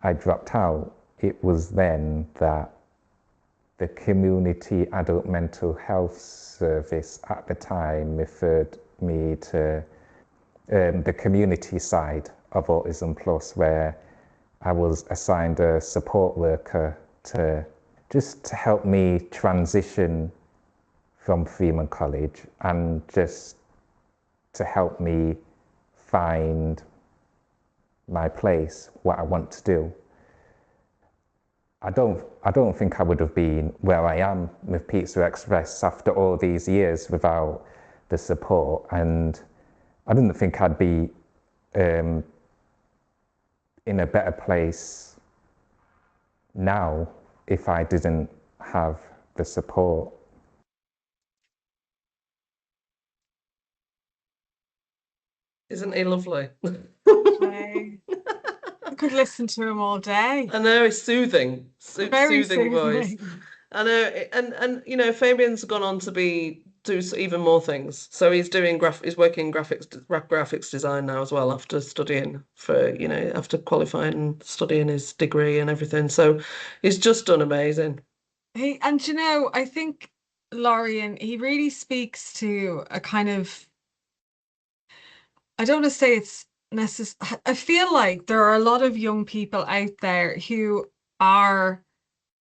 Speaker 3: I dropped out. It was then that the Community Adult Mental Health Service at the time referred me to the community side of Autism Plus, where I was assigned a support worker to help me transition from Freeman College and just to help me find my place, what I want to do. I don't think I would have been where I am with Pizza Express after all these years without the support, and I didn't think I'd be in a better place now if I didn't have the support.
Speaker 2: Isn't he lovely?
Speaker 1: I could listen to him all day.
Speaker 2: I know, it's soothing,
Speaker 1: Very
Speaker 2: soothing voice. I know, and you know, Fabian's gone on to do even more things. So he's working in graphics design now as well, after studying after qualifying and studying his degree and everything. So he's just done amazing.
Speaker 1: I think Lorien, he really speaks to a kind of, I don't want to say it's necessary. I feel like there are a lot of young people out there who are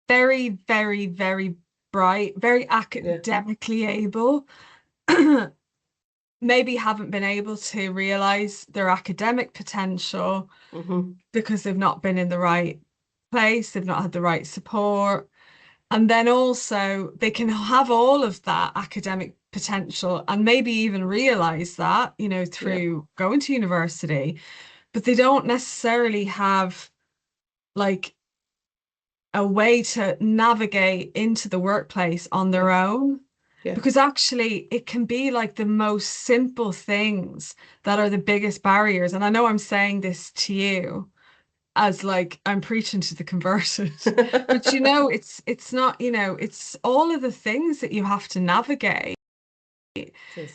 Speaker 1: very, very, very bright, very academically able, maybe haven't been able to realize their academic potential because they've not been in the right place, they've not had the right support. And then also they can have all of that academic potential and maybe even realize that, through going to university, but they don't necessarily have like a way to navigate into the workplace on their own.
Speaker 2: Yeah.
Speaker 1: Because actually it can be like the most simple things that are the biggest barriers. And I know I'm saying this to you as like I'm preaching to the converted, but it's not, it's all of the things that you have to navigate,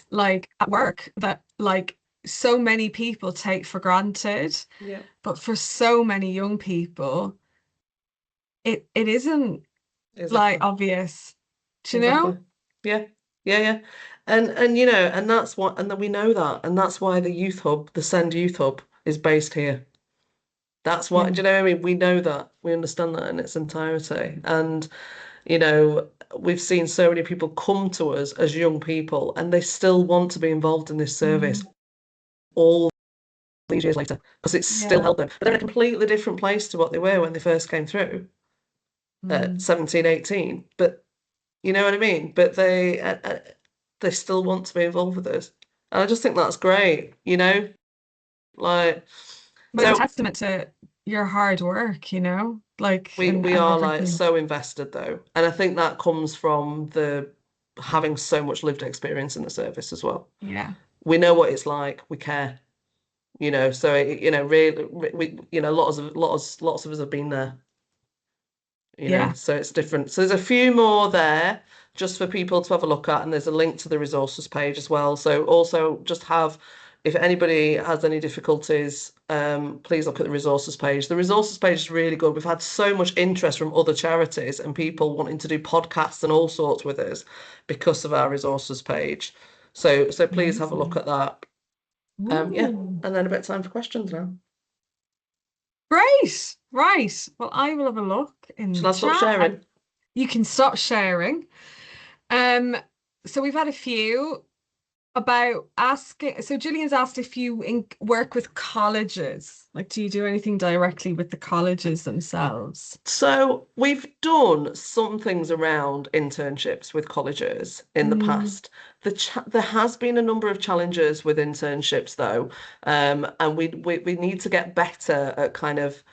Speaker 1: like at work, that like so many people take for granted.
Speaker 2: Yeah.
Speaker 1: But for so many young people, it isn't like obvious. Do you know?
Speaker 2: Yeah. And that's what, and then we know that, and that's why the Send Youth Hub is based here. That's why, do you know what I mean? We know that, we understand that in its entirety. And, we've seen so many people come to us as young people and they still want to be involved in this service all these years later because it's still helped them. But they're in a completely different place to what they were when they first came through at 17, 18. But you know what I mean? But they still want to be involved with us. And I just think that's great, like.
Speaker 1: But a testament to your hard work, like
Speaker 2: we are like so invested though, and I think that comes from the having so much lived experience in the service as well.
Speaker 1: Yeah,
Speaker 2: we know what it's like. We care, So really, we lots of us have been there. So it's different. So there's a few more there just for people to have a look at, and there's a link to the resources page as well. So also just if anybody has any difficulties, please look at the resources page. The resources page is really good. We've had so much interest from other charities and people wanting to do podcasts and all sorts with us because of our resources page. So please have a look
Speaker 1: Amazing.
Speaker 2: at that. Yeah,
Speaker 1: Ooh,
Speaker 2: and then a bit of time for questions now.
Speaker 1: great. Right. Well, I will have a look in the
Speaker 2: Shall I stop
Speaker 1: chat.
Speaker 2: sharing?
Speaker 1: You can stop sharing. Um, so we've had a few about asking. So Gillian's asked if you work with colleges. Like, do you do anything directly with the colleges themselves?
Speaker 2: So we've done some things around internships with colleges in the
Speaker 1: Mm,
Speaker 2: past. There has been a number of challenges with internships though, and we need to get better at kind of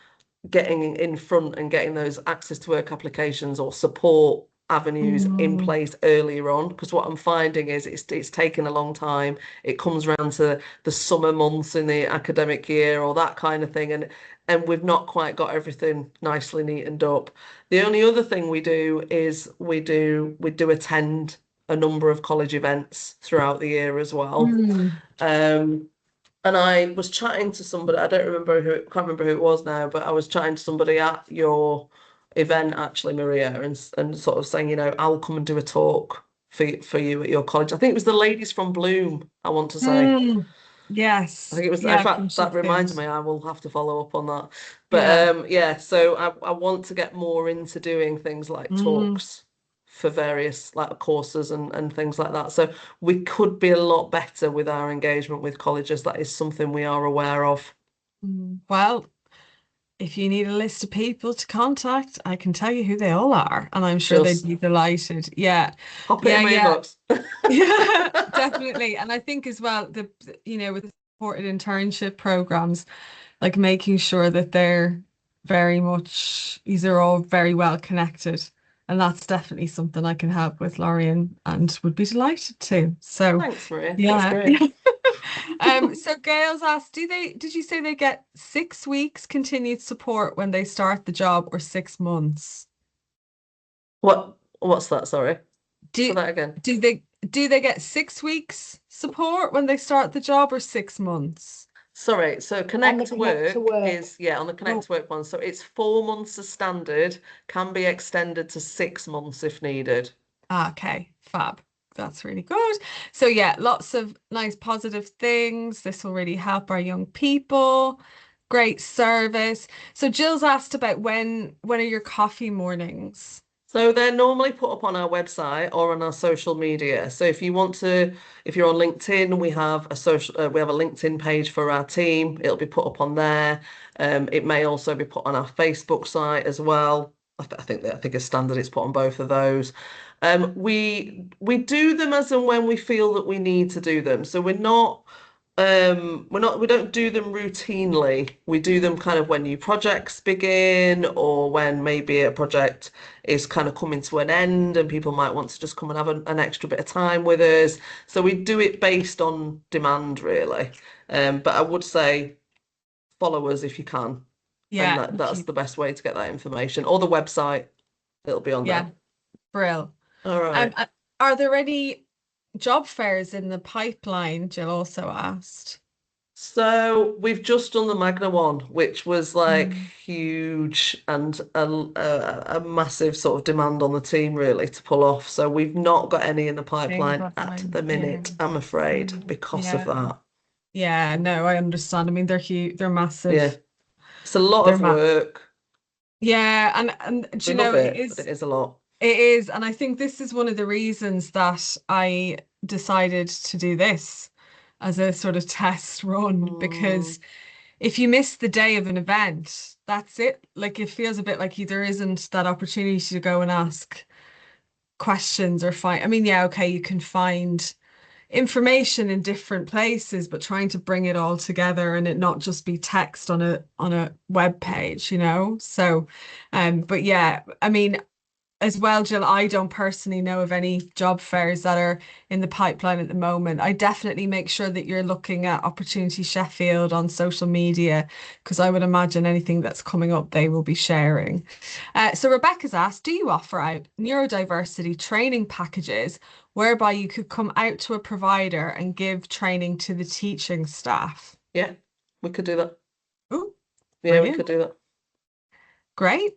Speaker 2: getting in front and getting those access to work applications or support avenues in
Speaker 1: mm,
Speaker 2: place earlier on, because what I'm finding is it's taken a long time. It comes around to the summer months in the academic year or that kind of thing, and we've not quite got everything nicely neatened up. The only other thing we do is we do attend a number of college events throughout the year as well.
Speaker 1: mm.
Speaker 2: Um, and I was chatting to somebody, I don't remember who, can't remember who it was now, but I was chatting to somebody at your event actually, Maria, and sort of saying, I'll come and do a talk for you at your college. I think it was the ladies from Bloom, I want to say.
Speaker 1: Mm.
Speaker 2: I
Speaker 1: Yes.
Speaker 2: think it was, in
Speaker 1: Yeah, from
Speaker 2: fact, that
Speaker 1: Sheffield.
Speaker 2: reminds me, I will have to follow up on that.
Speaker 1: Yeah.
Speaker 2: But yeah, so I want to get more into doing things like
Speaker 1: Mm.
Speaker 2: talks for various like courses and things like that. So we could be a lot better with our engagement with colleges. That is something we are aware of.
Speaker 1: Mm. Well, if you need a list of people to contact, I can tell you who they all are, and I'm sure they'd
Speaker 2: Just
Speaker 1: be delighted. Yeah.
Speaker 2: pop it in
Speaker 1: Yeah,
Speaker 2: my
Speaker 1: yeah.
Speaker 2: inbox.
Speaker 1: Yeah, definitely. And I think as well, with the supported internship programs, like making sure that they're very much, these are all very well connected. And that's definitely something I can help with, Lorien, and would be delighted to. So
Speaker 2: Thanks, Maria. That's
Speaker 1: yeah.
Speaker 2: great.
Speaker 1: So Gail's asked, did you say they get 6 weeks continued support when they start the job or 6 months?
Speaker 2: What's that? Sorry. Say
Speaker 1: Do
Speaker 2: that again.
Speaker 1: do they get 6 weeks support when they start the job or 6 months?
Speaker 2: Sorry, so
Speaker 4: On the
Speaker 2: Connect to
Speaker 4: Connect to
Speaker 2: Work
Speaker 4: Work.
Speaker 2: is, yeah, on the Connect
Speaker 1: Oh,
Speaker 2: to Work one. So it's 4 months as standard, can be extended to 6 months if needed.
Speaker 1: okay, fab. That's really good. So yeah, lots of nice positive things. This will really help our young people. Great service. So Jill's asked about when are your coffee mornings?
Speaker 2: So they're normally put up on our website or on our social media. So if you want to, if you're on LinkedIn, we have a LinkedIn page for our team. It'll be put up on there. It may also be put on our Facebook site as well. I think as standard, it's put on both of those. We do them as and when we feel that we need to do them. So we don't do them routinely. We do them kind of when new projects begin or when maybe a project is kind of coming to an end and people might want to just come and have an extra bit of time with us. So we do it based on demand, really. But I would say follow us if you can, and
Speaker 1: Yeah,
Speaker 2: that's the best way to get that information. Or the website, it'll be on there.
Speaker 1: yeah, brill.
Speaker 2: All
Speaker 1: Um,
Speaker 2: right.
Speaker 1: uh, are there any job fairs in the pipeline? Jill also asked.
Speaker 2: So we've just done the Magna one, which was like
Speaker 1: Mm.
Speaker 2: huge and a massive sort of demand on the team really to pull off. So we've not got any in the
Speaker 1: Thing
Speaker 2: pipeline
Speaker 1: about
Speaker 2: at
Speaker 1: my
Speaker 2: the
Speaker 1: yeah.
Speaker 2: minute, I'm afraid,
Speaker 1: Mm.
Speaker 2: because of
Speaker 1: Yeah.
Speaker 2: that.
Speaker 1: Yeah, no, I understand. I mean, they're huge, they're
Speaker 2: Yeah,
Speaker 1: massive.
Speaker 2: it's a lot
Speaker 1: They're
Speaker 2: of
Speaker 1: ma
Speaker 2: work.
Speaker 1: Yeah, and do
Speaker 2: We
Speaker 1: you
Speaker 2: love
Speaker 1: know
Speaker 2: it, but it is a lot.
Speaker 1: it is, and I think this is one of the reasons that I decided to do this as a sort of test run
Speaker 2: Mm,
Speaker 1: because if you miss the day of an event, that's it. Like it feels a bit like there isn't that opportunity to go and ask questions or find. I mean, yeah, okay, you can find information in different places, but trying to bring it all together and it not just be text on a web page, you know? So, but yeah, I mean, as well, Jill, I don't personally know of any job fairs that are in the pipeline at the moment. I definitely make sure that you're looking at Opportunity Sheffield on social media because I would imagine anything that's coming up, they will be sharing. So Rebecca's asked, do you offer out neurodiversity training packages whereby you could come out to a provider and give training to the teaching staff?
Speaker 2: yeah, we could do that.
Speaker 1: Oh,
Speaker 2: Yeah, we
Speaker 1: brilliant.
Speaker 2: could do that.
Speaker 1: Great.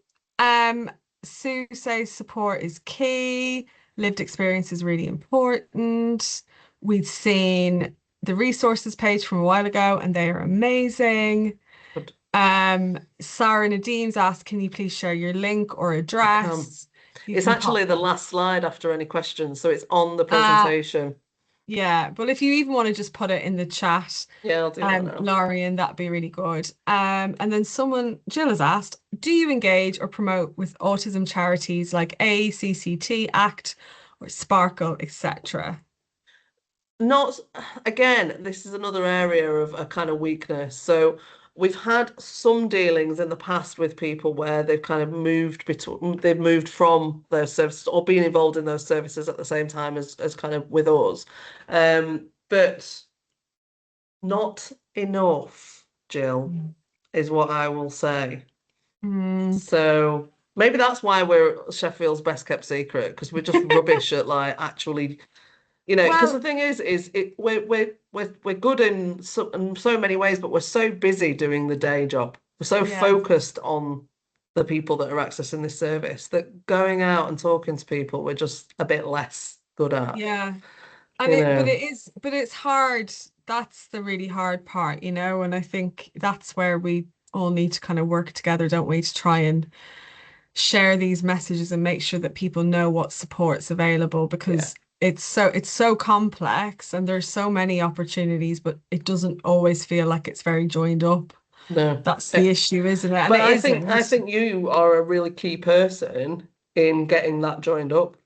Speaker 1: Sue says support is key. Lived experience is really important. We'd seen the resources page from a while ago, and they are amazing.
Speaker 2: But
Speaker 1: Sarah Nadine's asked, can you please share your link or
Speaker 2: I can.
Speaker 1: address? You
Speaker 2: It's
Speaker 1: can pop
Speaker 2: actually the last slide after any questions, so it's on the
Speaker 1: that.
Speaker 2: presentation.
Speaker 1: Yeah, well, if you even want to just put it in the chat,
Speaker 2: Yeah, I'll do that now.
Speaker 1: Lorien, that'd be really good. And then Jill has asked, do you engage or promote with autism charities like ACCT, ACT, or Sparkle, etc.?
Speaker 2: Not again, this is another area of a kind of weakness. So we've had some dealings in the past with people where they've kind of they've moved from those services or been involved in those services at the same time as kind of with us. But not enough, Jill, is what I will say.
Speaker 1: Mm.
Speaker 2: So maybe that's why we're Sheffield's best kept secret, because we're just rubbish at like actually, because the
Speaker 1: Well,
Speaker 2: thing is we're good in so many ways, but we're so busy doing the day job. We're so
Speaker 1: yeah,
Speaker 2: focused on the people that are accessing this service that going out and talking to people we're just a bit less good at,
Speaker 1: yeah. And
Speaker 2: you
Speaker 1: but
Speaker 2: know.
Speaker 1: it's hard. That's the really hard part, and I think that's where we all need to kind of work together, don't we, to try and share these messages and make sure that people know what support's available
Speaker 2: Yeah.
Speaker 1: because it's so complex and there's so many opportunities, but it doesn't always feel like it's very joined up.
Speaker 2: No.
Speaker 1: That's the issue, isn't it? And
Speaker 2: But
Speaker 1: it
Speaker 2: I
Speaker 1: isn't.
Speaker 2: think you are a really key person in getting that joined up.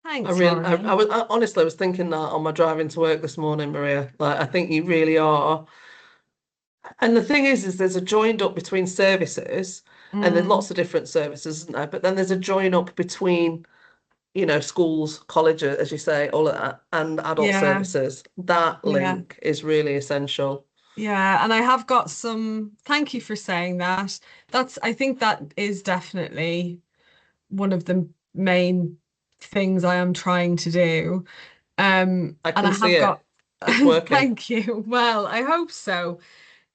Speaker 1: Thanks, Lauren.
Speaker 2: Honestly, I was thinking that on my driving to work this morning, Maria. Like, I think you really are. And the thing is there's a joined up between services, and there's
Speaker 1: Mm,
Speaker 2: lots of different services, isn't there? But then there's a join up between, schools, colleges, as you say, all of that, and adult
Speaker 1: yeah,
Speaker 2: services. That
Speaker 1: yeah.
Speaker 2: link is really essential.
Speaker 1: Yeah, and I have got thank you for saying that. I think that is definitely one of the main things I am trying to do.
Speaker 2: I
Speaker 1: And
Speaker 2: can
Speaker 1: I
Speaker 2: see
Speaker 1: have got,
Speaker 2: it. It's working.
Speaker 1: thank you. Well, I hope so.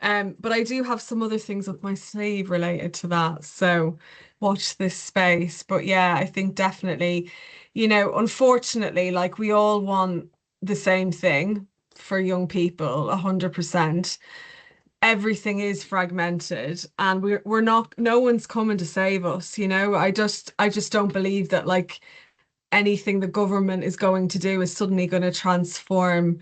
Speaker 1: But I do have some other things up my sleeve related to that. So watch this space. But yeah, I think definitely, unfortunately, like we all want the same thing for young people, 100%. Everything is fragmented and we're not, no one's coming to save us. I just don't believe that like anything the government is going to do is suddenly going to transform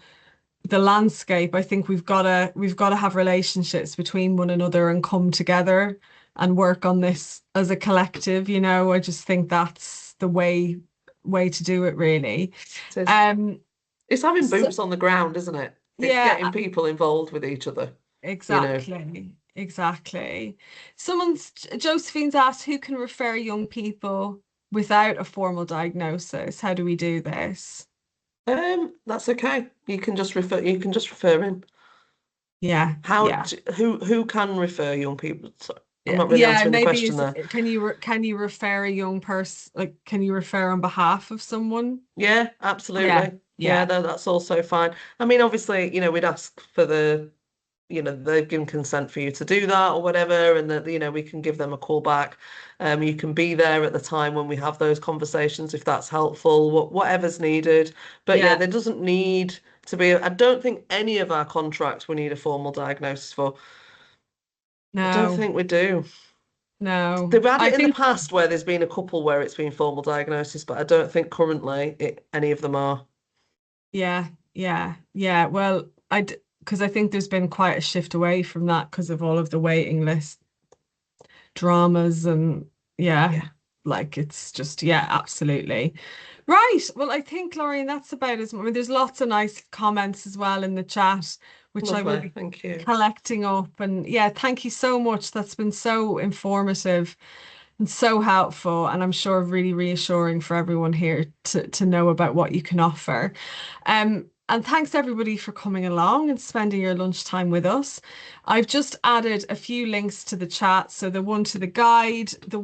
Speaker 1: the landscape. I think we've got to have relationships between one another and come together and work on this as a collective. I just think that's the way to do it really.
Speaker 2: It is.
Speaker 1: Um
Speaker 2: It's having
Speaker 1: so,
Speaker 2: boots on the ground, isn't it? It's
Speaker 1: yeah,
Speaker 2: getting people involved with each other, you know.
Speaker 1: exactly. Josephine's asked who can refer young people without a formal diagnosis. How do we do this?
Speaker 2: That's okay. You can just refer in.
Speaker 1: Yeah, yeah.
Speaker 2: Who can refer young people? So, I'm
Speaker 1: Yeah,
Speaker 2: not really
Speaker 1: yeah,
Speaker 2: answering the
Speaker 1: maybe
Speaker 2: question there.
Speaker 1: can you refer a young person, like can you refer on behalf of someone?
Speaker 2: Yeah,
Speaker 1: Yeah,
Speaker 2: absolutely. Yeah,
Speaker 1: yeah,
Speaker 2: no, that's also fine. I mean, obviously, we'd ask for they've given consent for you to do that or whatever, and that, we can give them a call back. You can be there at the time when we have those conversations if that's helpful, whatever's needed. But yeah,
Speaker 1: yeah.
Speaker 2: there doesn't need to be, I don't think any of our contracts we need a formal diagnosis for. I don't
Speaker 1: No,
Speaker 2: think we do.
Speaker 1: no.
Speaker 2: They've had
Speaker 1: I
Speaker 2: it in the
Speaker 1: think
Speaker 2: past where there's been a couple where it's been formal diagnosis, but I don't think currently any of them are.
Speaker 1: yeah, yeah, yeah. Well, because I think there's been quite a shift away from that because of all of the waiting list dramas and yeah,
Speaker 2: Yeah,
Speaker 1: like it's just yeah, absolutely. Right. Well, I think, Lorraine, that's about as much. I mean, there's lots of nice comments as well in the chat, which I will
Speaker 2: lovely.
Speaker 1: be
Speaker 2: Thank you.
Speaker 1: collecting up. And yeah, thank you so much. That's been so informative and so helpful. And I'm sure really reassuring for everyone here to know about what you can offer. And thanks everybody for coming along and spending your lunchtime with us. I've just added a few links to the chat. So the one to the guide, the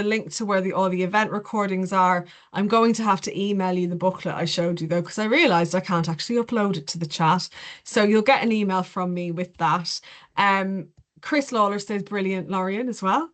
Speaker 1: link to where all the event recordings are. I'm going to have to email you the booklet I showed you though, because I realized I can't actually upload it to the chat. So you'll get an email from me with that. Chris Lawler says brilliant, Lorien, as well.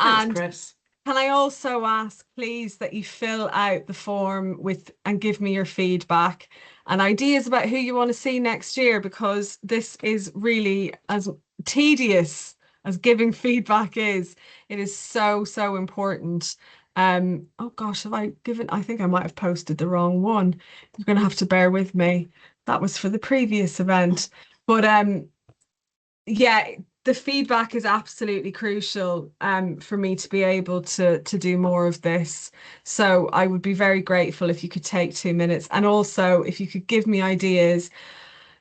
Speaker 2: Thanks,
Speaker 1: And
Speaker 2: Chris.
Speaker 1: Can I also ask, please, that you fill out the form with and give me your feedback and ideas about who you want to see next year, because this is really as tedious as giving feedback is. It is so, so important. Oh gosh, have I given? I think I might have posted the wrong one. You're going to have to bear with me. That was for the previous event. But yeah, the feedback is absolutely crucial for me to be able to do more of this. So I would be very grateful if you could take 2 minutes, and also if you could give me ideas,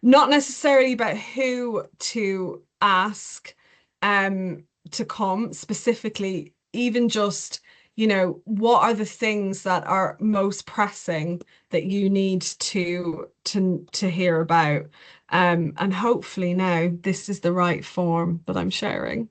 Speaker 1: not necessarily about who to ask to come specifically, even just, what are the things that are most pressing that you need to hear about. And hopefully now this is the right form that I'm sharing.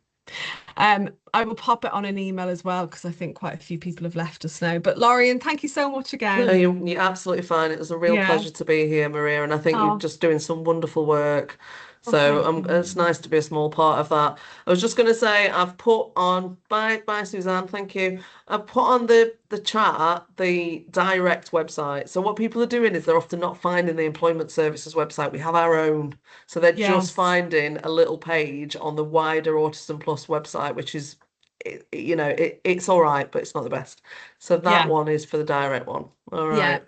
Speaker 1: I will pop it on an email as well, because I think quite a few people have left us now. But Lorien, thank you so much
Speaker 2: No,
Speaker 1: again.
Speaker 2: you're absolutely fine. It was a real
Speaker 1: Yeah.
Speaker 2: pleasure to be here, Maria, and I think you're
Speaker 1: Oh,
Speaker 2: just doing some wonderful work.
Speaker 1: well,
Speaker 2: So
Speaker 1: thank
Speaker 2: it's
Speaker 1: you.
Speaker 2: nice to be a small part of that. I was just going to say, I've put on, bye, Suzanne, thank you. I've put on the chat the direct website. So what people are doing is they're often not finding the Employment Services website. We have our own. So they're just
Speaker 1: Yes.
Speaker 2: finding a little page on the wider Autism Plus website, which is, it's all right, but it's not the best. So that
Speaker 1: Yeah.
Speaker 2: one is for the direct one. All
Speaker 1: Yeah.
Speaker 2: right.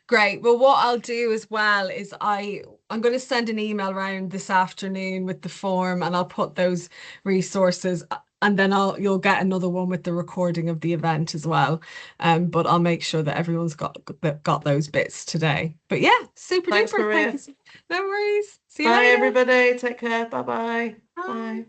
Speaker 1: Great. Well, what I'll do as well is I'm going to send an email around this afternoon with the form, and I'll put those resources, and then you'll get another one with the recording of the event as well. But I'll make sure that everyone's got those bits today. But yeah, super
Speaker 2: Thanks,
Speaker 1: duper. Thank
Speaker 2: Maria.
Speaker 1: you. No worries. See you
Speaker 2: Bye,
Speaker 1: later.
Speaker 2: everybody. Take care. Bye-bye.
Speaker 1: Bye.
Speaker 2: Bye.